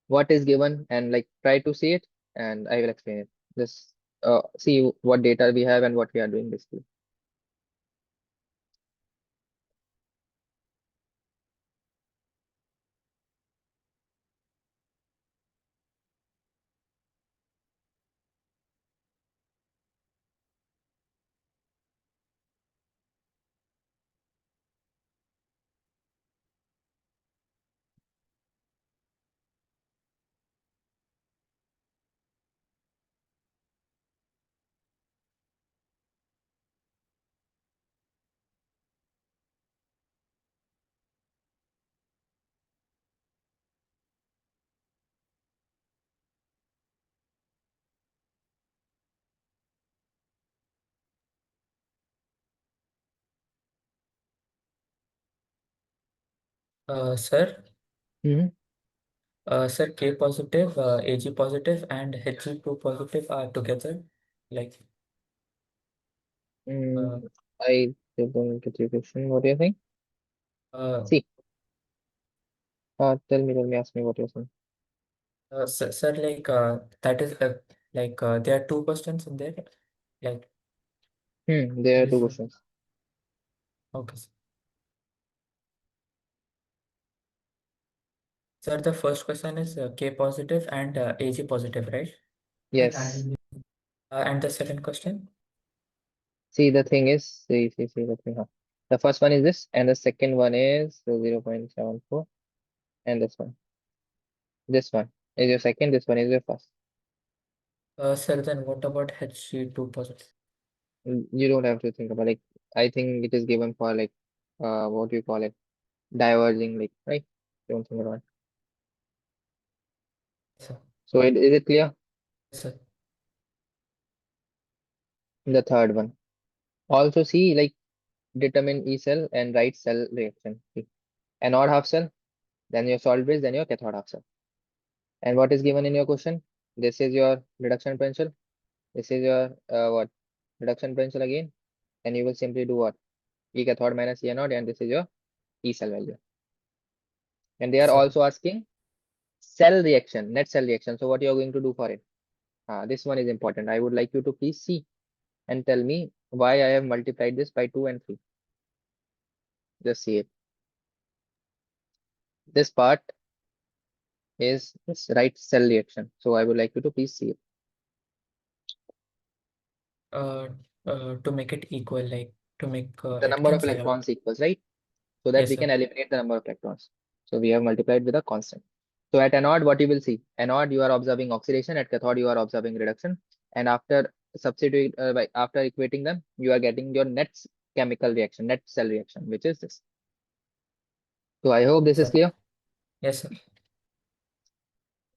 What is given and like try to see it and I will explain it. Just see what data we have and what we are doing basically. Sir, Hmm. sir, K positive, Ag positive, and Hg2 positive are together. Like, uh, I don't get your question. What do you think? uh, See, tell me, ask me what you're saying. sir, like, that is like, there are two questions in there. Like, There are two this one. questions. Okay, sir. Sir, the first question is K positive and Ag positive, right? Yes. And the second question? See, the thing is, see the thing. Huh? The first one is this, and the second one is 0.74, and this one. This one is your second, this one is your first. Sir, then what about Hg2 positive? You don't have to think about like I think it is given for like what do you call it? Diverging, like, right? Don't think about it. Sir, So is it clear? sir. The third one. Also see like determine E cell and right cell reaction. See, anode half cell, then your salt bridge, then your cathode half cell. And what is given in your question? This is your reduction potential. This is your what? Reduction potential again. And you will simply do what? E cathode minus E anode, and this is your E cell value. And they are Sir. also asking cell reaction, net cell reaction. So what you are going to do for it? This one is important. I would like you to please see and tell me why I have multiplied this by 2 and 3. Just see it. This part is this right cell reaction. So I would like you to please see it. uh, to make it equal, like to make The it number of cancel out. electrons equals, right? So that Yes, we sir. can eliminate the number of electrons. So we have multiplied with a constant. So at anode, what you will see? Anode, you are observing oxidation. At cathode, you are observing reduction. And after after equating them, you are getting your net chemical reaction, net cell reaction, which is this. So I hope this is Sir. clear. Yes, sir.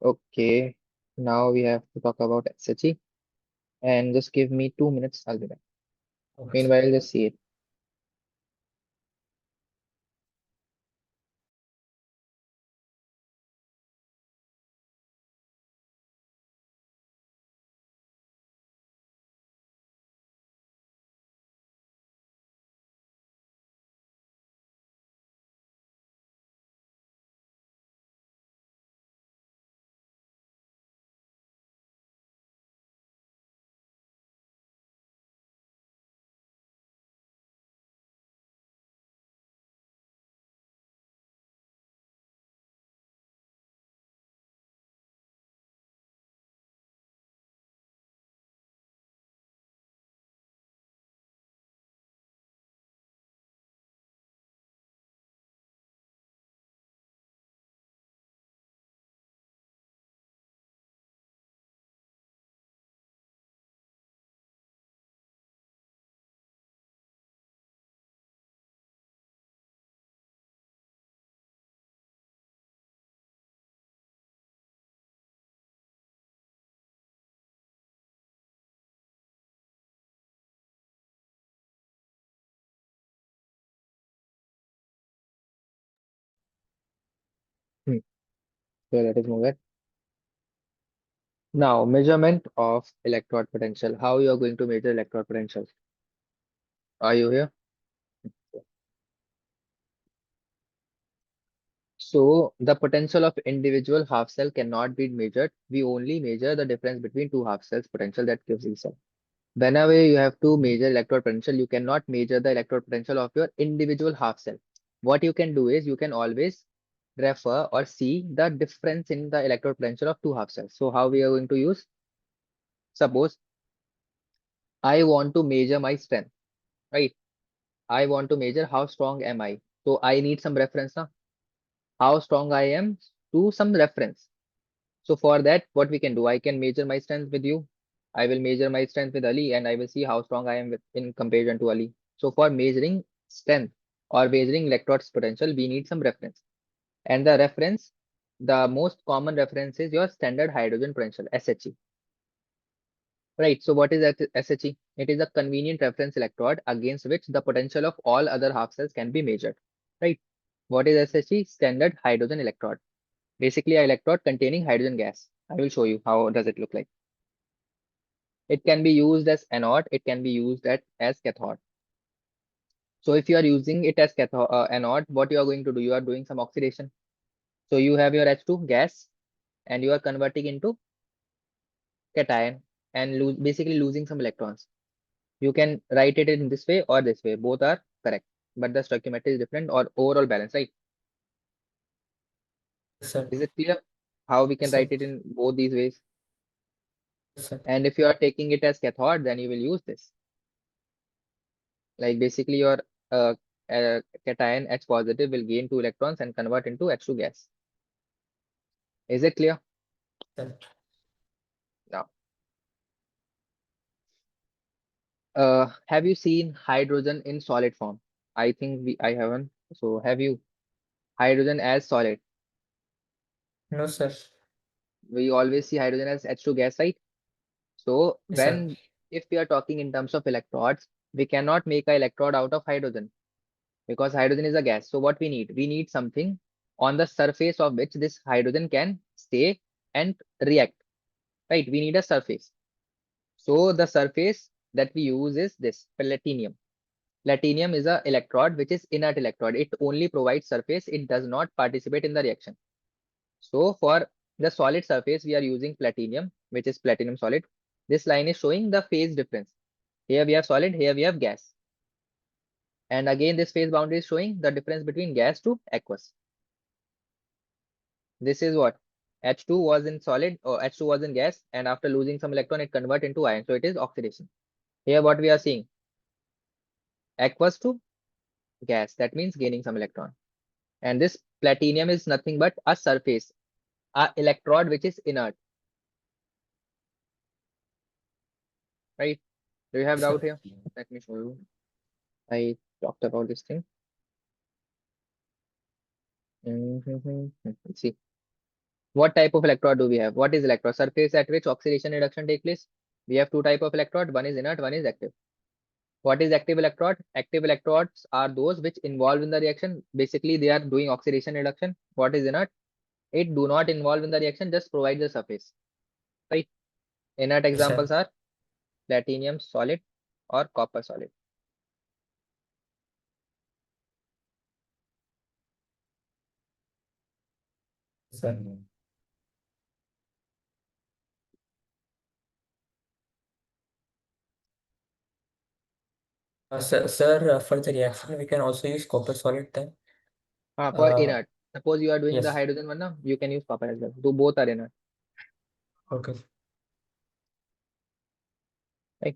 Okay. Now we have to talk about SHE. And just give me 2 minutes. I'll be back. Okay, sir. Meanwhile, just see it. Hmm. So let us move it. Now, measurement of electrode potential. How you are going to measure electrode potential? Are you here? So the potential of individual half cell cannot be measured. We only measure the difference between two half cells potential that gives each cell. Whenever you have to measure electrode potential, you cannot measure the electrode potential of your individual half cell. What you can do is you can always refer or see the difference in the electrode potential of two half cells. So how we are going to use? Suppose I want to measure my strength, right? I want to measure how strong am I. So I need some reference now. How strong I am to some reference. So for that, what we can do, I can measure my strength with you. I will measure my strength with Ali and I will see how strong I am in comparison to Ali. So for measuring strength or measuring electrode's potential, we need some reference. And the reference, the most common reference is your standard hydrogen potential, SHE. Right. So what is SHE? It is a convenient reference electrode against which the potential of all other half cells can be measured. Right. What is SHE? Standard hydrogen electrode. Basically, an electrode containing hydrogen gas. I will show you how does it look like. It can be used as anode. It can be used as cathode. So if you are using it as anode, what you are going to do? You are doing some oxidation. So you have your H2 gas and you are converting into cation and basically losing some electrons. You can write it in this way or this way. Both are correct, but the stoichiometry is different or overall balance, right? Yes, sir. Is it clear how we can Yes, sir. write it in both these ways? Yes, sir. And if you are taking it as cathode, then you will use this. Like basically your uh, cation H positive will gain 2 electrons and convert into H2 gas. Is it clear? Sir. Now, have you seen hydrogen in solid form? I think I haven't. So have you? Hydrogen as solid. No, sir. We always see hydrogen as H2 gas, right? So Yes, sir. if we are talking in terms of electrodes, we cannot make an electrode out of hydrogen because hydrogen is a gas. So what we need? We need something on the surface of which this hydrogen can stay and react, right? We need a surface. So the surface that we use is this platinum. Platinum is a electrode which is inert electrode. It only provides surface. It does not participate in the reaction. So for the solid surface, we are using platinum, which is platinum solid. This line is showing the phase difference. Here we have solid, here we have gas. And again, this phase boundary is showing the difference between gas to aqueous. This is what? H2 was in solid or H2 was in gas, and after losing some electron, it convert into ion. So it is oxidation. Here what we are seeing, aqueous to gas. That means gaining some electron. And this platinum is nothing but a surface, a electrode which is inert, right? Do you have Yes, doubt sir. here? Let me show you. I talked about this thing. Let's see. What type of electrode do we have? What is electrode? Surface at which oxidation reduction take place. We have two type of electrode. One is inert, one is active. What is active electrode? Active electrodes are those which involve in the reaction. Basically, they are doing oxidation reduction. What is inert? It do not involve in the reaction, just provide the surface. Right? Inert Yes, sir. examples are platinum solid or copper solid. Yes, sir. For the reaction, we can also use copper solid then. For Uh, inert. Suppose you are doing the yes. hydrogen one now, you can use copper as well. Do both are inert. Okay. Right? Yes,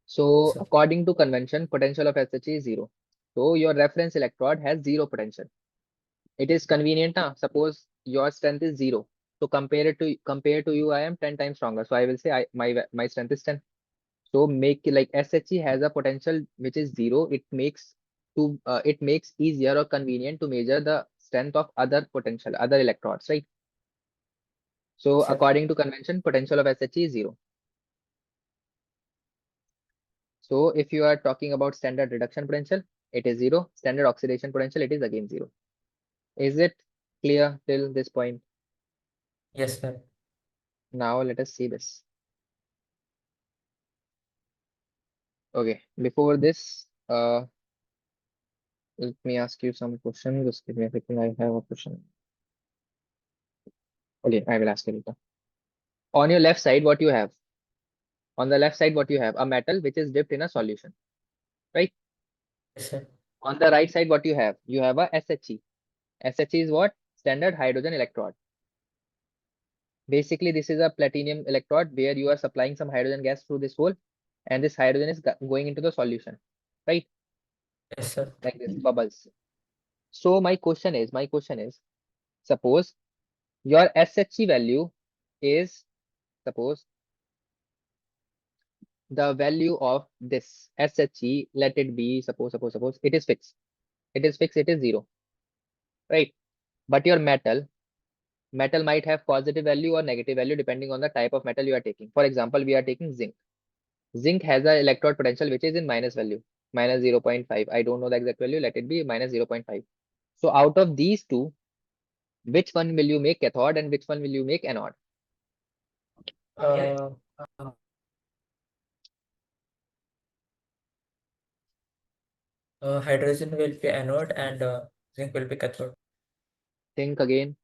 So sir. according to convention, potential of SH is zero. So your reference electrode has zero potential. It is convenient now. Suppose your strength is zero. So compare to you, I am 10 times stronger. So I will say my strength is 10. So make like SHE has a potential which is zero. It makes easier or convenient to measure the strength of other electrodes, right? So Yes, sir. according to convention, potential of SHE is zero. So if you are talking about standard reduction potential, it is zero. Standard oxidation potential, it is again zero. Is it clear till this point? Yes, sir. Now let us see this. Okay, before this, let me ask you some questions. Just give me a second. I have a question. Okay, I will ask you later. On your left side, what you have? On the left side, what you have? A metal which is dipped in a solution, right? Yes, sir. On the right side, what you have? You have a SHE. SHE is what? Standard hydrogen electrode. Basically, this is a platinum electrode where you are supplying some hydrogen gas through this hole, and this hydrogen is going into the solution, right? Yes, sir. Like this bubbles. So my question is, suppose your SHE value is, suppose the value of this SHE, let it be, suppose it is fixed. It is fixed, it is zero, right? But your metal might have positive value or negative value depending on the type of metal you are taking. For example, we are taking zinc. Zinc has an electrode potential which is in minus value. minus 0.5. I don't know the exact value. Let it be minus 0.5. So out of these two, which one will you make cathode and which one will you make anode? Uh, Hydrogen will be anode and zinc will be cathode. Think again.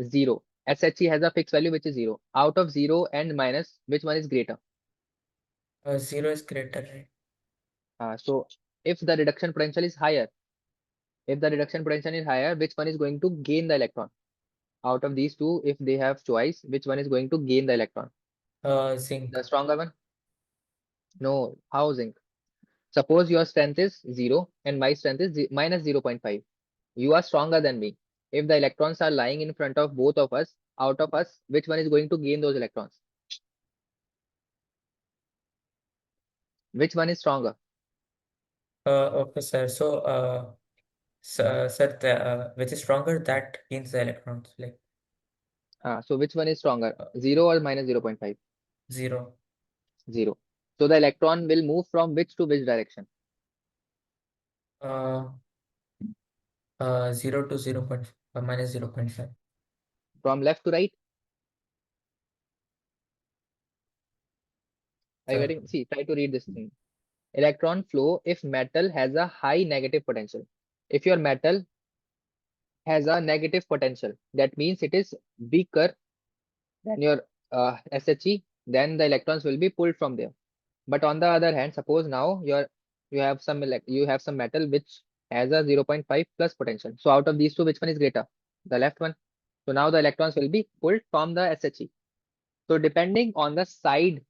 0. SHE has a fixed value which is 0. Out of 0 and minus, which one is greater? 0 is greater, right? So if the reduction potential is higher, which one is going to gain the electron? Out of these two, if they have choice, which one is going to gain the electron? Zinc. The stronger one? No, how zinc? Suppose your strength is 0 and my strength is minus 0.5. You are stronger than me. If the electrons are lying in front of both of us, out of us, which one is going to gain those electrons? Which one is stronger? Okay, sir. Sir, which is stronger, that gains the electrons, like So which one is stronger? uh, 0 or minus 0.5? 0. 0. So the electron will move from which to which direction? Uh, 0 to 0 point, minus 0.5. From left to right? Are you Sir, getting? See, try to read this thing. Electron flow if metal has a high negative potential. If your metal has a negative potential, that means it is weaker than your SHE, then the electrons will be pulled from there. But on the other hand, suppose now you have some metal which has a 0.5 plus potential. So out of these two, which one is greater? The left one. So now the electrons will be pulled from the SHE. So depending on the side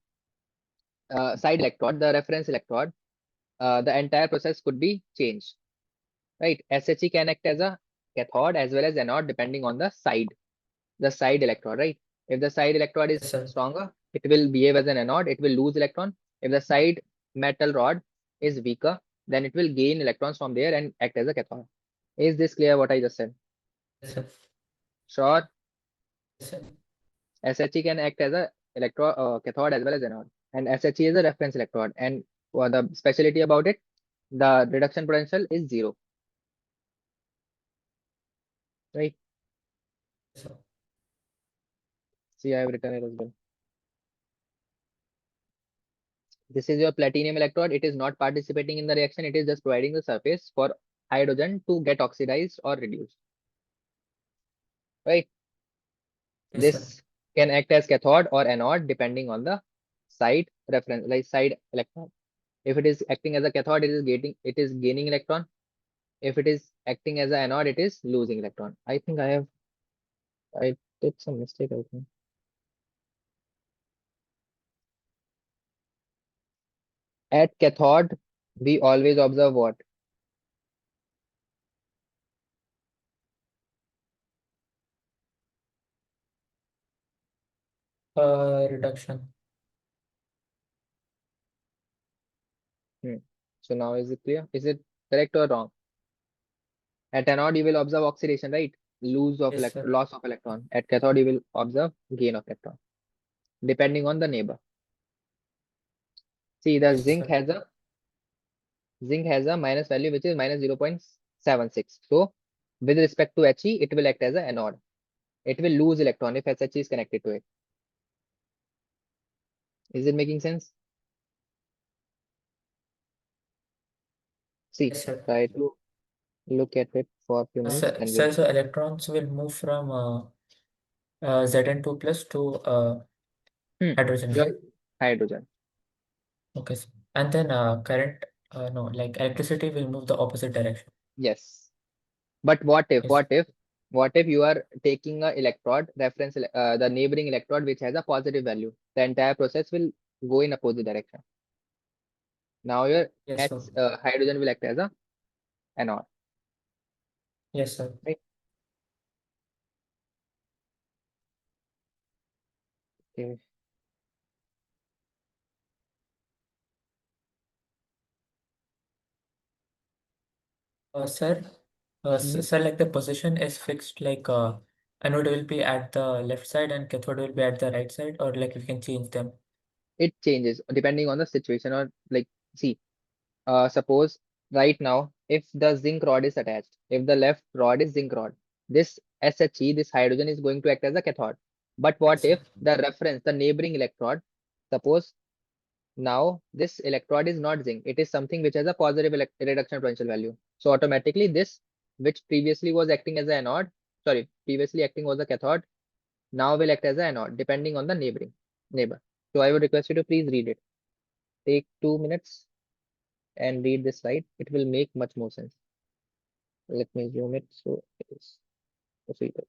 electrode, the reference electrode, the entire process could be changed. Right? SHE can act as a cathode as well as anode depending on the side electrode, right? If the side electrode yes, is sir. stronger, it will behave as an anode, it will lose electron. If the side metal rod is weaker, then it will gain electrons from there and act as a cathode. Is this clear what I just said? Yes, sir. Sure. Yes, sir. SHE can act as a cathode as well as anode. And SHE is a reference electrode. And for the specialty about it, the reduction potential is 0. Right? Yes, sir. See, I have written it as well. This is your platinum electrode. It is not participating in the reaction. It is just providing the surface for hydrogen to get oxidized or reduced. Right? Yes, sir. This can act as cathode or anode depending on the side reference, like side electron. If it is acting as a cathode, it is gaining electron. If it is acting as an anode, it is losing electron. I think I did some mistake, I think. At cathode, we always observe what? Reduction. Hmm. So now is it clear? Is it correct or wrong? At anode, you will observe oxidation, right? Yes, sir. Loss of electron. At cathode, you will observe gain of electron, depending on the neighbor. See, the Yes, sir. zinc has a minus value which is minus 0.76. So, with respect to He, it will act as an anode. It will lose electron if SHE is connected to it. Is it making sense? See, Yes, sir. try to look at it for a few minutes and we'll. So electrons will move from Zn2 plus to hydrogen, Your right? hydrogen. Okay, sir. And then current, no, like electricity will move the opposite direction. Yes. But Yes. what if you are taking a electrode the neighboring electrode which has a positive value? The entire process will go in opposite direction. Now your Yes, sir. hydrogen will act as a anode, Yes, sir. right? Okay. Sir, Mhm. sir, like the position is fixed, like anode will be at the left side and cathode will be at the right side, or like we can change them. It changes depending on the situation or like see. Suppose right now, if the zinc rod is attached, if the left rod is zinc rod, this SHE, this hydrogen is going to act as a cathode. But what Yes, sir. if the reference, the neighboring electrode, suppose now this electrode is not zinc, it is something which has a positive reduction potential value. So automatically this, which previously was acting as an anode, sorry, previously acting was a cathode, now will act as an anode depending on the neighbor. So I would request you to please read it. Take 2 minutes and read this slide. It will make much more sense. Let me zoom it so it is visible.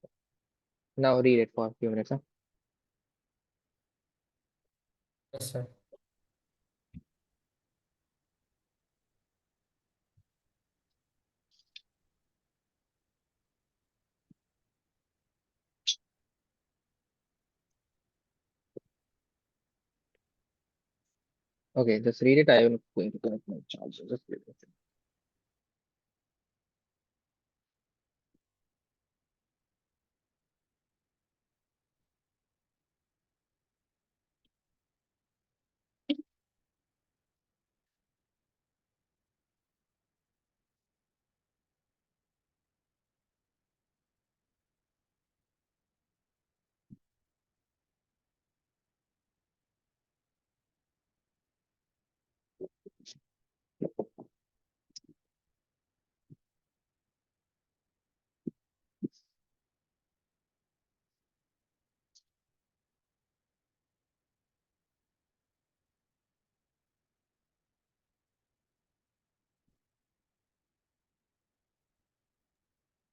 Now read it for a few minutes. Huh? Yes, sir. Okay, just read it. I am going to connect my charger. Just wait a second.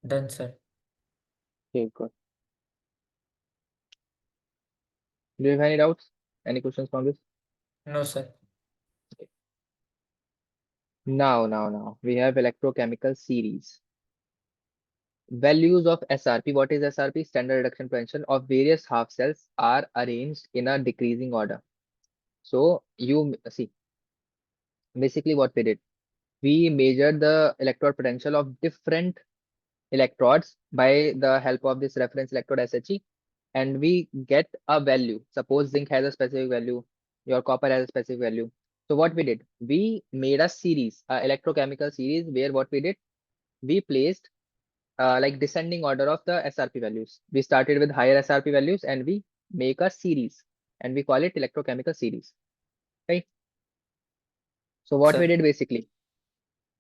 Done, sir. Okay, good. Do you have any doubts? Any questions from this? No, sir. Now we have electrochemical series. Values of SRP. What is SRP? Standard reduction potential of various half cells are arranged in a decreasing order. So you see, basically what we did, we measured the electrode potential of different electrodes by the help of this reference electrode SHE, and we get a value. Suppose zinc has a specific value, your copper has a specific value. So what we did, we made a series, a electrochemical series, where what we did, we placed like descending order of the SRP values. We started with higher SRP values and we make a series and we call it electrochemical series, right? So what we Sir. did basically,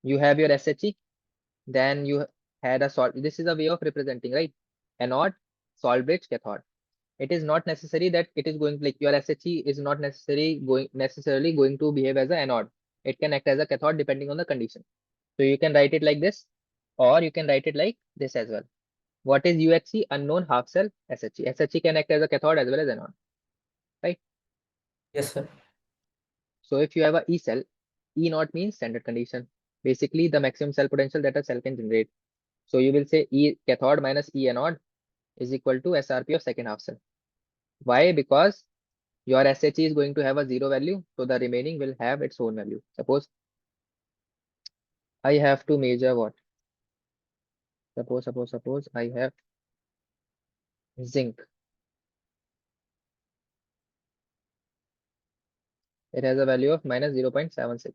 you have your SHE, then you had a salt. This is a way of representing, right? Anode, salt bridge, cathode. It is not necessary that it is going, like your SHE is not necessarily going to behave as an anode. It can act as a cathode depending on the condition. So you can write it like this, or you can write it like this as well. What is UHC? Unknown half cell SHE. SHE can act as a cathode as well as anode, right? Yes, sir. So if you have a E cell, E naught means standard condition. Basically, the maximum cell potential that a cell can generate. So you will say E cathode minus E anode is equal to SRP of second half cell. Why? Because your SHE is going to have a zero value, so the remaining will have its own value. Suppose I have to measure what? Suppose I have zinc. It has a value of minus 0.76,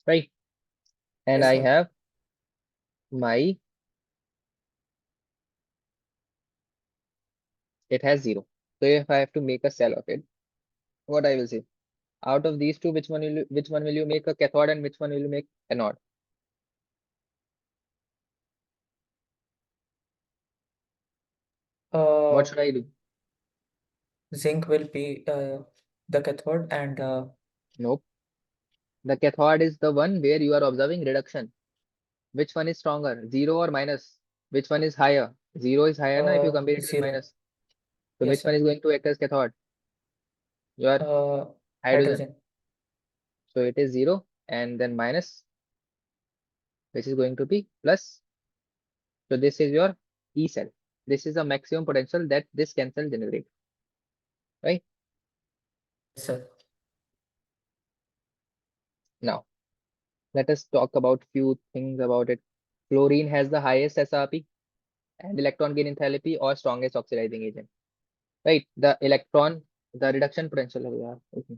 right? And Yes, I sir. have my, it has zero. So if I have to make a cell of it, what I will say, out of these two, which one will you make a cathode and which one will you make anode? What Uh, should I do? Zinc will be the cathode and Nope. The cathode is the one where you are observing reduction. Which one is stronger, zero or minus? Which one is higher? Zero is higher na if you compare it with zero. minus. So Yes, which one sir. is going to act as cathode? Your hydrogen. Hydrogen. So it is zero and then minus, which is going to be plus. So this is your E cell. This is the maximum potential that this can cell generate, right? Yes, sir. Now, let us talk about few things about it. Chlorine has the highest SRP and electron gain enthalpy or strongest oxidizing agent, right? The electron The reduction potential है यार, okay.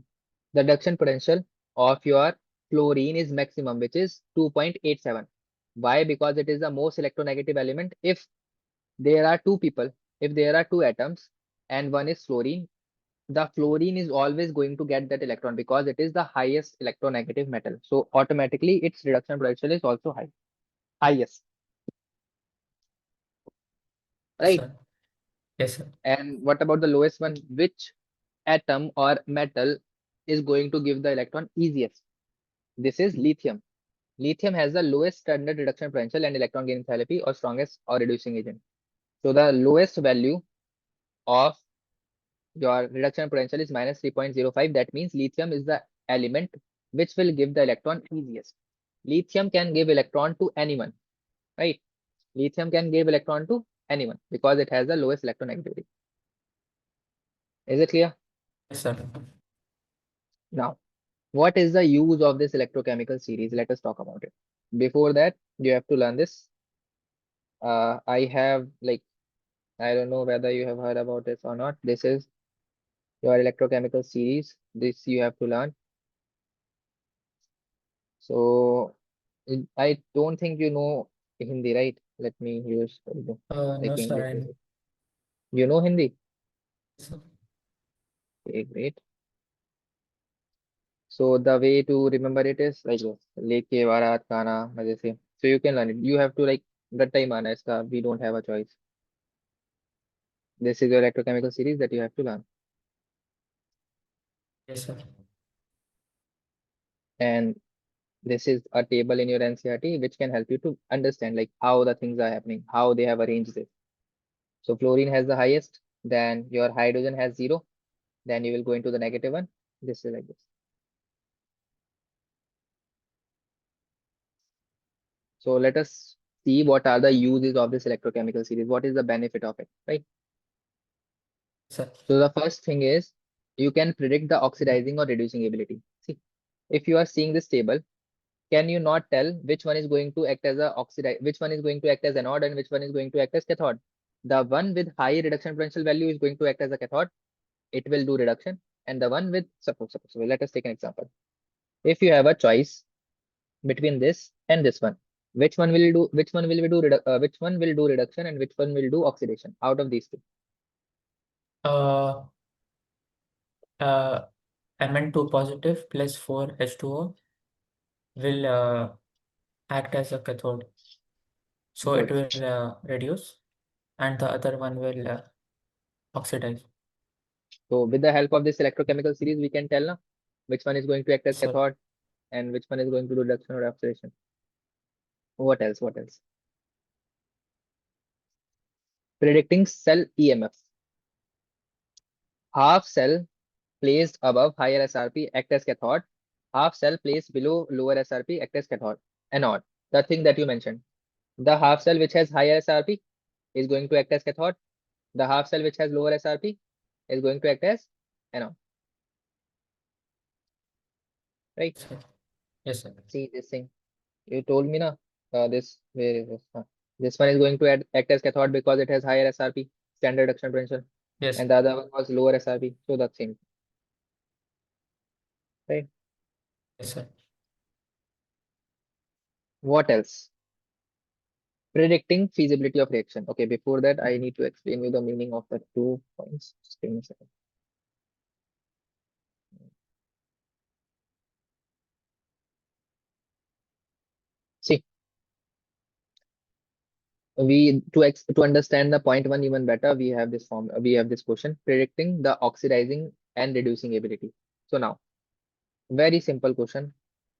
The reduction potential of your fluorine is maximum, which is 2.87. Why? Because it is the most electronegative element. If there are two people, if there are two atoms and one is fluorine, the fluorine is always going to get that electron because it is the highest electronegative metal. So automatically its reduction potential is also highest, Yes, right? sir. Yes, sir. And what about the lowest one? Which atom or metal is going to give the electron easiest? This is lithium. Lithium has the lowest standard reduction potential and electron gain enthalpy or strongest or reducing agent. So the lowest value of your reduction potential is minus 3.05. That means lithium is the element which will give the electron easiest. Lithium can give electron to anyone, right? Lithium can give electron to anyone because it has the lowest electronegativity. Is it clear? Yes, sir. Now, what is the use of this electrochemical series? Let us talk about it. Before that, you have to learn this. I have like, I don't know whether you have heard about this or not. This is your electrochemical series. This you have to learn. So I don't think you know Hindi, right? Let me use like No, sir. English. You know Hindi? Sir. Okay, great. So the way to remember it is like this. Leke Varat Kana मजे से. So you can learn it. You have to like रट्टा ही मारना है इसका. We don't have a choice. This is your electrochemical series that you have to learn. Yes, sir. And this is a table in your NCRT which can help you to understand like how the things are happening, how they have arranged it. So fluorine has the highest, then your hydrogen has zero, then you will go into the negative one. This is like this. So let us see what are the uses of this electrochemical series. What is the benefit of it, right? Sir. So the first thing is you can predict the oxidizing or reducing ability. See, if you are seeing this table, can you not tell which one is going to act as a oxide, which one is going to act as anode and which one is going to act as cathode? The one with high reduction potential value is going to act as a cathode. It will do reduction. And the one with, suppose, let us take an example. If you have a choice between this and this one, which one will we do, which one will do reduction and which one will do oxidation out of these two? Uh, uh, Mn2 positive plus 4H2O will act as a cathode. So it Good. will reduce, and the other one will oxidize. So with the help of this electrochemical series, we can tell now which one is going to act as Yes, sir. cathode and which one is going to do reduction or oxidation. What else? What else? Predicting cell EMF. Half cell placed above higher SRP act as cathode. Half cell placed below lower SRP act as cathode. Anode. The thing that you mentioned. The half cell which has higher SRP is going to act as cathode. The half cell which has lower SRP is going to act as anode. Right? Sir. Yes, sir. See this thing. You told me na. This where is this? This one is going to act as cathode because it has higher SRP, standard reduction potential, Yes, and the other one was lower SRP. So that's same. Right? yes, sir. What else? Predicting feasibility of reaction. Okay, before that, I need to explain you the meaning of the 2 points. Just give me a second. See, to understand the point one even better, we have this form. We have this question: predicting the oxidizing and reducing ability. So now, very simple question.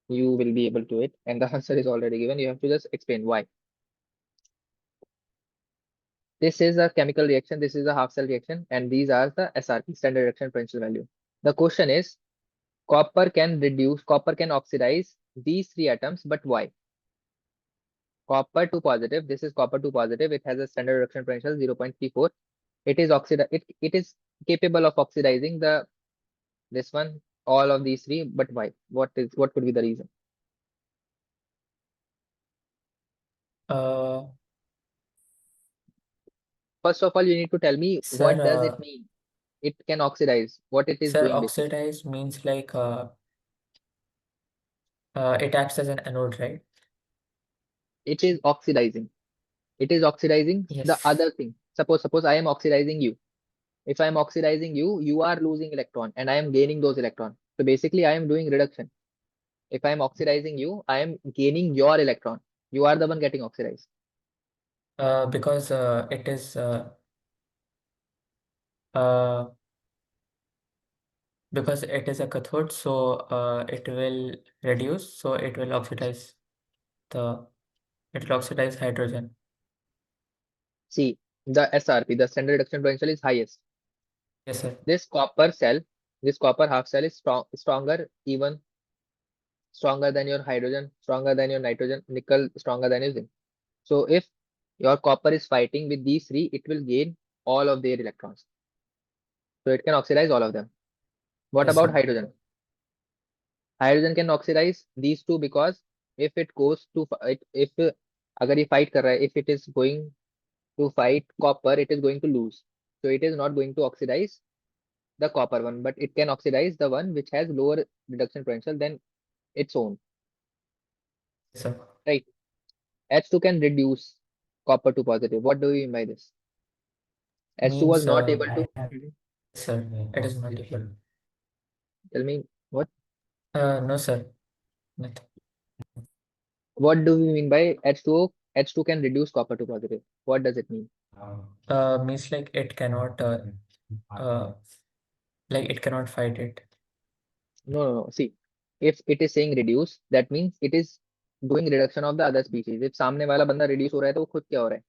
You will be able to it, and the answer is already given. You have to just explain why. This is a chemical reaction. This is a half cell reaction, and these are the SRP, standard reaction potential value. The question is, copper can oxidize these three atoms, but why? Copper 2 positive. This is copper 2 positive. It has a standard reduction potential 0.34. It is capable of oxidizing the this one, all of these three, but why? What could be the reason? Uh, First of all, you need to tell me Sir, what does it mean. it can oxidize, what it is Sir, doing basically. oxidize means like it acts as an anode, right? It is oxidizing. It is oxidizing the Yes. other thing. Suppose I am oxidizing you. If I am oxidizing you, you are losing electron and I am gaining those electrons. So basically I am doing reduction. If I am oxidizing you, I am gaining your electron. You are the one getting oxidized. Because it is uh, because it is a cathode, so it will reduce, so the it will oxidize hydrogen. See, the SRP, the standard reduction potential is highest. Yes, sir. This copper cell, this copper half cell is stronger, even stronger than your hydrogen, stronger than your nitrogen, nickel, stronger than your zinc. So if your copper is fighting with these three, it will gain all of their electrons. So it can oxidize all of them. What Yes, about sir. hydrogen? Hydrogen can oxidize these two because if it goes to if अगर ये fight कर रहा है, if it is going to fight copper, it is going to lose. So it is not going to oxidize the copper one, but it can oxidize the one which has lower reduction potential than its own. Yes, sir. Right? H2 can reduce copper to positive. What do you mean by this? H2 was Means not able to. Mhm. sir, it is multiple. Tell me what? No, sir. Nothing. What do we mean by H2O? H2 can reduce copper to positive. What does it mean? Means like it cannot uh like it cannot fight it. No, no, no. See, if it is saying reduce, that means it is doing reduction of the other species. If सामने वाला बंदा reduce हो रहा है तो वो खुद क्या हो रहा है?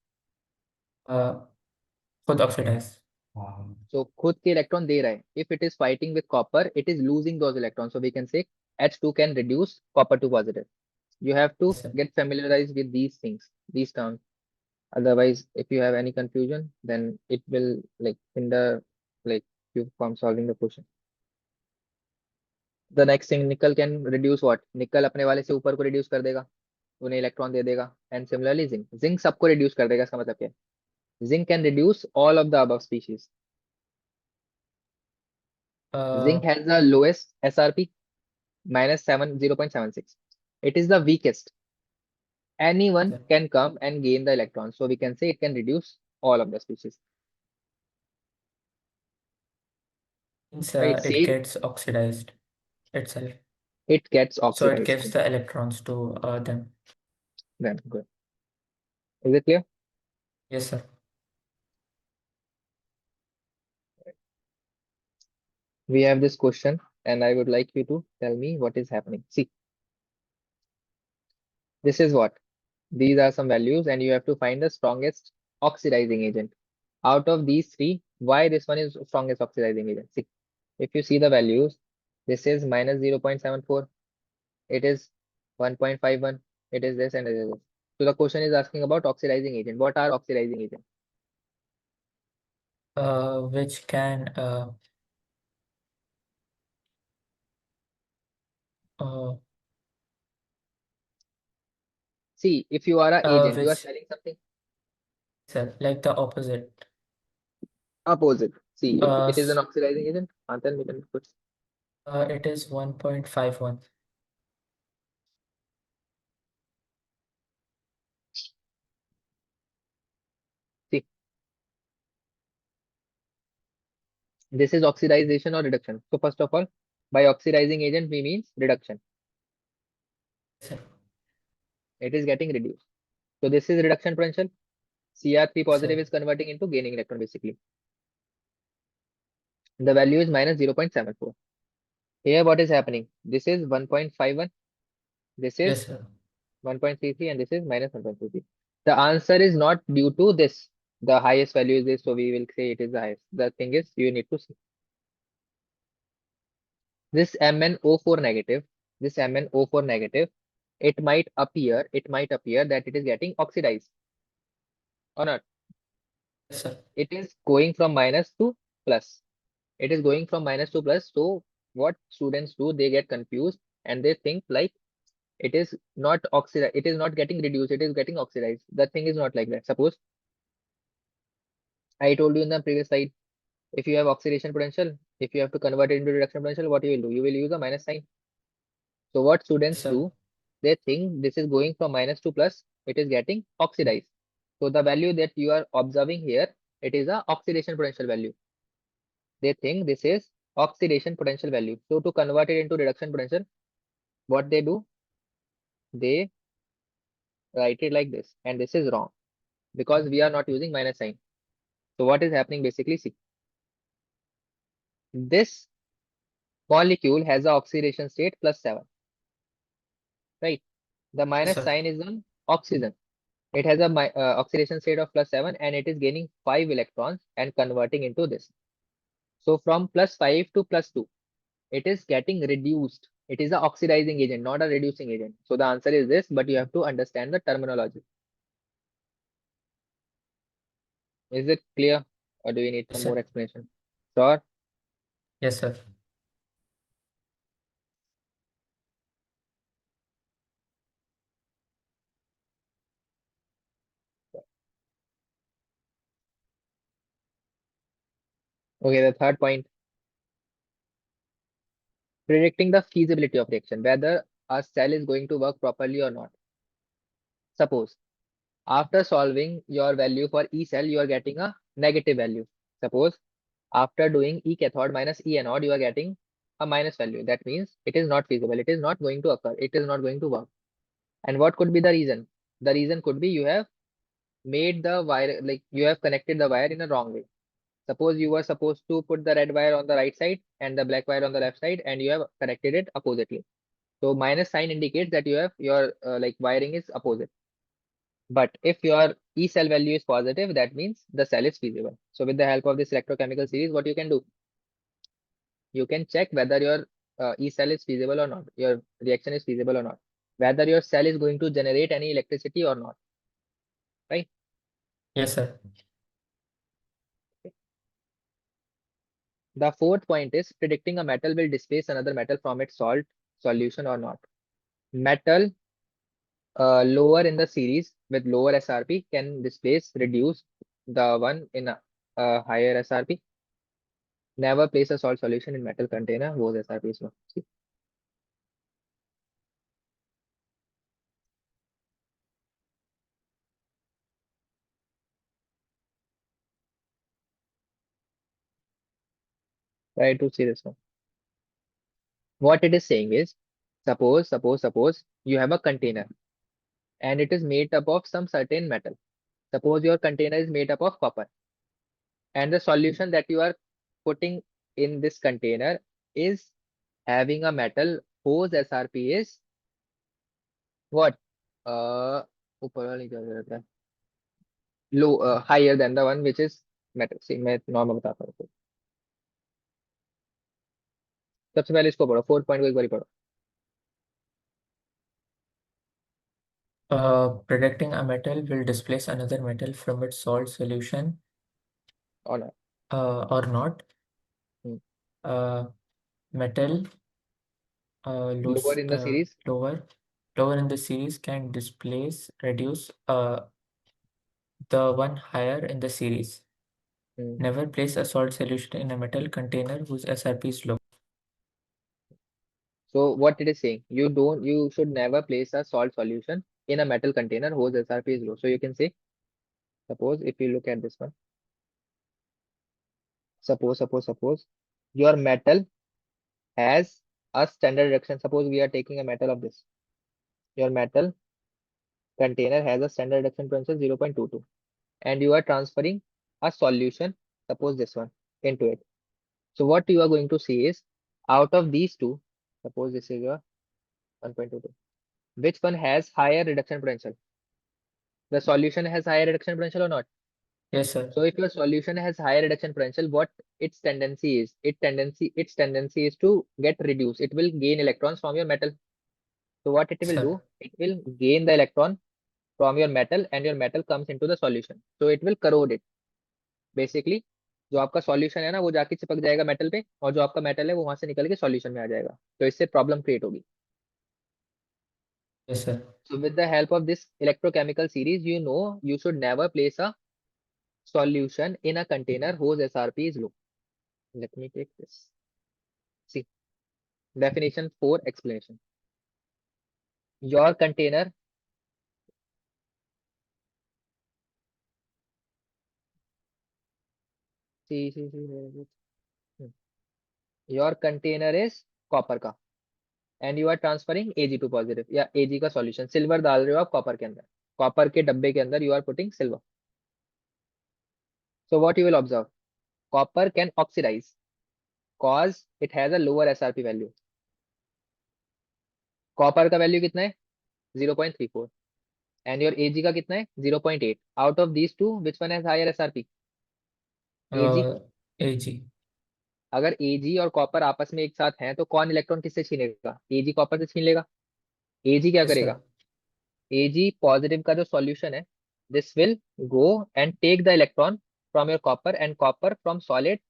Uh, खुद oxidize. So खुद के electron दे रहा है. If it is fighting with copper, it is losing those electrons. So we can say H2 can reduce copper to positive. You have to Yes, sir. get familiarized with these things, these terms. Otherwise, if you have any confusion, then it will like hinder like you from solving the question. The next thing, nickel can reduce what? Nickel अपने वाले से ऊपर को reduce कर देगा, उन्हें electron दे देगा. And similarly zinc सबको reduce कर देगा. इसका मतलब क्या है? Zinc can reduce all of the above species. Uh, Zinc has the lowest SRP, minus 0.76. It is the weakest. Anyone sir. can come and gain the electron. So we can say it can reduce all of the species. Means Right? it Same, gets oxidized itself. it gets So it oxidized. gives the electrons to them. Then good. Is it clear? Yes, sir. We have this question and I would like you to tell me what is happening. See, this is what? These are some values and you have to find the strongest oxidizing agent. Out of these three, why this one is strongest oxidizing agent? See, if you see the values, this is minus 0.74, it is 1.51, it is this and it is this. So the question is asking about oxidizing agent. What are oxidizing agents? Which can uh, See, if you are an agent, you are which selling something sir, like the opposite. opposite. See, if it is an S- oxidizing agent, then we can put. it is 1.51. See, this is oxidization or reduction. So first of all, by oxidizing agent, we means reduction. Sir. It is getting reduced. So this is reduction potential. Cr3 positive Sir. is converting into gaining electron basically. The value is minus 0.74. Here what is happening? This is 1.51. This Yes, is sir. 1.33 and this is minus 1.33. The answer is not due to this. The highest value is this, so we will say it is the highest. The thing is, you need to see. This MnO4 negative, this MnO4 negative, it might appear that it is getting oxidized or not. Yes, sir. It is going from minus to plus. It is going from minus to plus. So what students do, they get confused and they think like it is not oxidized, it is not getting reduced, it is getting oxidized. The thing is not like that. Suppose I told you in the previous slide, If you have oxidation potential, if you have to convert it into reduction potential, what you will do? You will use a minus sign. So what Yes, students sir. do, they think this is going from minus to plus, it is getting oxidized. So the value that you are observing here, it is a oxidation potential value. They think this is oxidation potential value. So to convert it into reduction potential, what they do, they write it like this, and this is wrong because we are not using minus sign. So what is happening basically, see, this molecule has a oxidation state +7, right? The Yes, minus sir. sign is on oxygen. It has a oxidation state of +7 and it is gaining 5 electrons and converting into this. So from +5 to +2, it is getting reduced. It is a oxidizing agent, not a reducing agent. So the answer is this, but you have to understand the terminology. Is it clear or do we need Yes, some more sir. explanation? Sure. Yes, sir. Okay, the third point, predicting the feasibility of reaction, whether a cell is going to work properly or not. Suppose after solving your value for E cell, you are getting a negative value. Suppose after doing E cathode minus E anode, you are getting a minus value. That means it is not feasible. It is not going to occur. It is not going to work. And what could be the reason? The reason could be you have made the wire, like you have connected the wire in a wrong way. Suppose you were supposed to put the red wire on the right side and the black wire on the left side, and you have connected it oppositely. So minus sign indicates that you have your like wiring is opposite. But if your E cell value is positive, that means the cell is feasible. So with the help of this electrochemical series, what you can do? You can check whether your E cell is feasible or not, your reaction is feasible or not, whether your cell is going to generate any electricity or not, right? Yes, sir. The fourth point is predicting a metal will displace another metal from its salt solution or not. Metal lower in the series with lower SRP can reduce the one in a higher SRP. Never place a salt solution in metal container whose SRP is low. See, try to see this one. What it is saying is, suppose you have a container and it is made up of some certain metal. Suppose your container is made up of copper and the solution that you are putting in this container is having a metal whose SRP is what? Uh, ऊपर वाली क्या रहता है? Low, higher than the one which is metal. See, मैं normal बताता हूँ. सबसे पहले इसको पढ़ो, 4 पॉइंट को एक बार पढ़ो. Predicting a metal will displace another metal from its salt solution और ना. or not. Hmm. Uh, Metal Lower in the series. lower in the series can reduce the one higher in the series. Hmm. Never place a salt solution in a metal container whose SRP is low. So what it is saying, you should never place a salt solution in a metal container whose SRP is low. So you can say, suppose if you look at this one, suppose your metal has a standard reduction. Suppose we are taking a metal of this. Your metal container has a standard reduction potential 0.22 and you are transferring a solution, suppose this one, into it. So what you are going to see is out of these two, suppose this is your 1.22, which one has higher reduction potential? The solution has higher reduction potential or not? Yes, sir. So if your solution has higher reduction potential, what its tendency is? Its tendency is to get reduced. It will gain electrons from your metal. So what it Yes, will sir. do? It will gain the electron from your metal and your metal comes into the solution. So it will corrode it. Basically, जो आपका solution है ना वो जाके चिपक जाएगा metal पे और जो आपका मेटल है वो वहां से निकल के सॉल्यूशन में आ जाएगा. तो इससे प्रॉब्लम क्रिएट होगी. Yes, sir. So with the help of this electrochemical series, you know you should never place a solution in a container whose SRP is low. Let me take this. See, definition 4 explanation. Your container, see, very good. Hmm. Your container is copper का and you are transferring Ag to positive या Ag का solution silver डाल रहे हो आप copper के अंदर, copper के डब्बे के अंदर you are putting silver. So what you will observe, copper can oxidize cause it has a lower SRP value. Copper का वैल्यू कितना है 0.34 एंड योर Ag का कितना है 0.8. Out of these two which one has higher SRP? Ag. AG। अगर Ag और copper आपस में एक साथ हैं तो कौन इलेक्ट्रॉन किससे छीनेगा? Ag कॉपर से छीन लेगा. Ag क्या यस सर। करेगा? Ag पॉजिटिव का जो सॉल्यूशन है, this will go and take the electron from your copper and copper from solid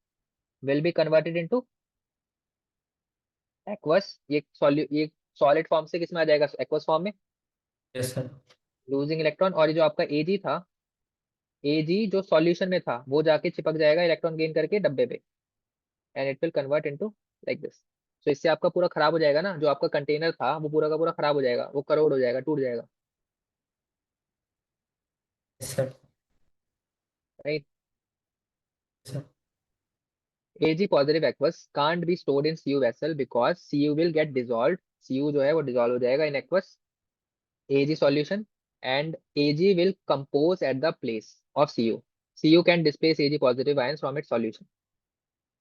will be converted into aqueous. ये सॉलिड फॉर्म से किस में आ जाएगा? एक्वस फॉर्म में, यस सर। Losing electron. और ये जो आपका Ag था, Ag जो सॉल्यूशन में था वो जाके चिपक जाएगा इलेक्ट्रॉन गेन करके डब्बे पे and it will convert into like this. तो इससे आपका पूरा खराब हो जाएगा ना, जो आपका कंटेनर था वो पूरा का पूरा खराब हो जाएगा, वो करोड़ हो जाएगा, टूट जाएगा. Yes sir. Right. Sir. Ag positive aqueous can't be stored in Cu vessel because Cu will get dissolved. Cu जो है वो dissolve हो जाएगा in aqueous Ag solution and Ag will compose at the place of Cu. Cu can displace Ag positive ions from its solution.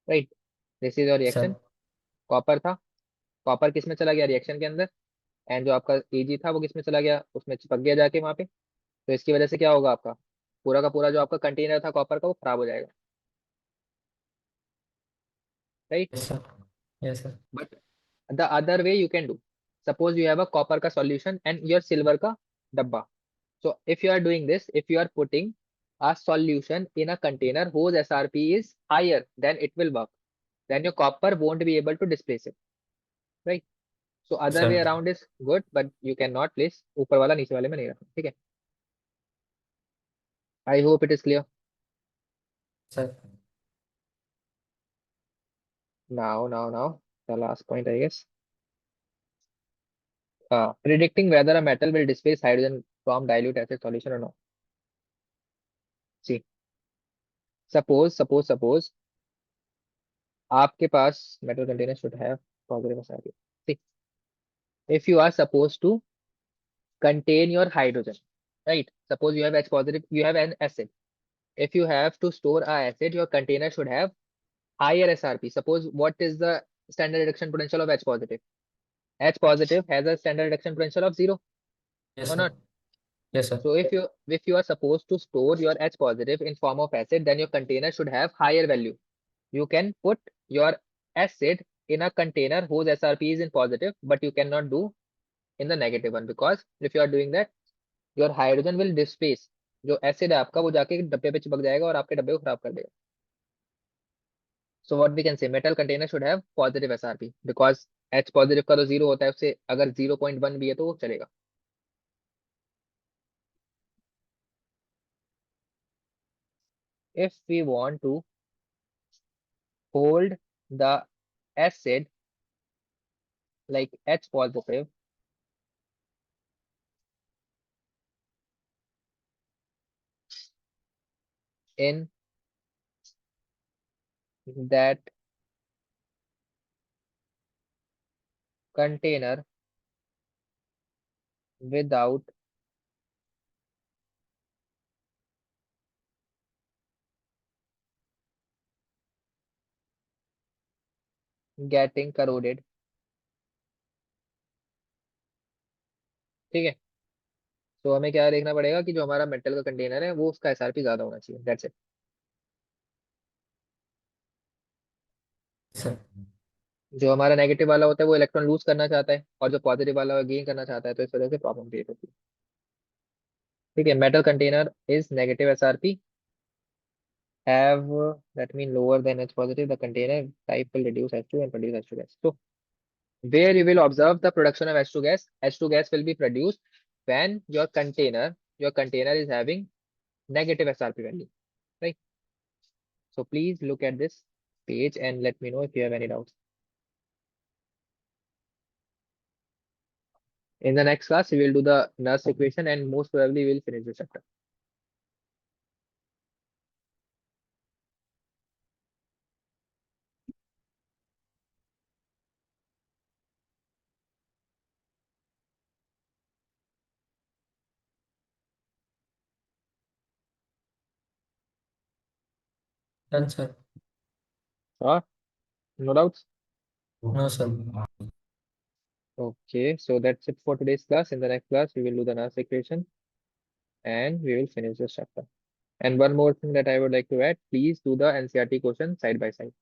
Right. This is your sir. reaction. Copper था, copper किस में चला गया? Reaction के अंदर. And जो आपका Ag था वो किस में चला गया? उसमें चिपक गया जाके वहां पे. तो इसकी वजह से क्या होगा? आपका पूरा का पूरा जो आपका कंटेनर था कॉपर का वो खराब हो जाएगा. Right. Yes sir. Yes sir. But the other way you can do, suppose you have a copper का सॉल्यूशन एंड योर सिल्वर का डब्बा. So if you are doing this, if you are putting a solution in a container whose SRP is higher, then it will work. Then your copper won't be able to displace it, right? So other way sir. around is good, but you cannot place ऊपर वाला नीचे वाले में नहीं रखना, ठीक है? I hope it is clear. Sir. Now, the last point, I guess. Predicting whether a metal will displace hydrogen from dilute acid solution or not. See, suppose आपके पास metal container should have positive SRP. See, if you are supposed to contain your hydrogen, right? Suppose you have H positive, you have an acid. If you have to store a acid, your container should have higher SRP. Suppose what is the standard reduction potential of H positive? H positive has a standard reduction potential of 0 yes or sir. not. Yes sir. So if you are supposed to store your H positive in form of acid, then your container should have higher value. You can put your acid in a container whose SRP is in positive, but you cannot do in the negative one, because if you are doing that, your hydrogen will displace. जो acid है आपका वो जाके डब्बे पे चिपक जाएगा और आपके डब्बे को खराब कर देगा. So what we can say, metal container should have positive SRP because H positive का तो 0 होता है, उससे अगर 0.1 भी है तो वो चलेगा. If we want to hold the acid like H positive in that container without getting corroded. ठीक है. तो हमें क्या देखना पड़ेगा कि जो हमारा मेटल का कंटेनर है वो उसका एसआरपी ज्यादा होना चाहिए. That's it. सर। जो हमारा नेगेटिव वाला होता है वो इलेक्ट्रॉन लूज करना चाहता है और जो पॉजिटिव वाला गेन करना चाहता है, तो इस वजह से प्रॉब्लम क्रिएट होती है. ठीक है. Metal container is negative SRP have that mean lower than H positive, the container type will reduce H2 and produce H2 gas. So where you will observe the production of H2 gas, H2 gas will be produced when your container is having negative SRP value, right? So please look at this. page and let me know if you have any doubts. In the next class, we will do the nurse equation and most probably we'll finish the chapter. Done, sir. Sure, no doubts. No, sir. Okay, so that's it for today's class. In the next class, we will do the nurse equation and we will finish this chapter. And one more thing that I would like to add, please do the NCRT question side by side.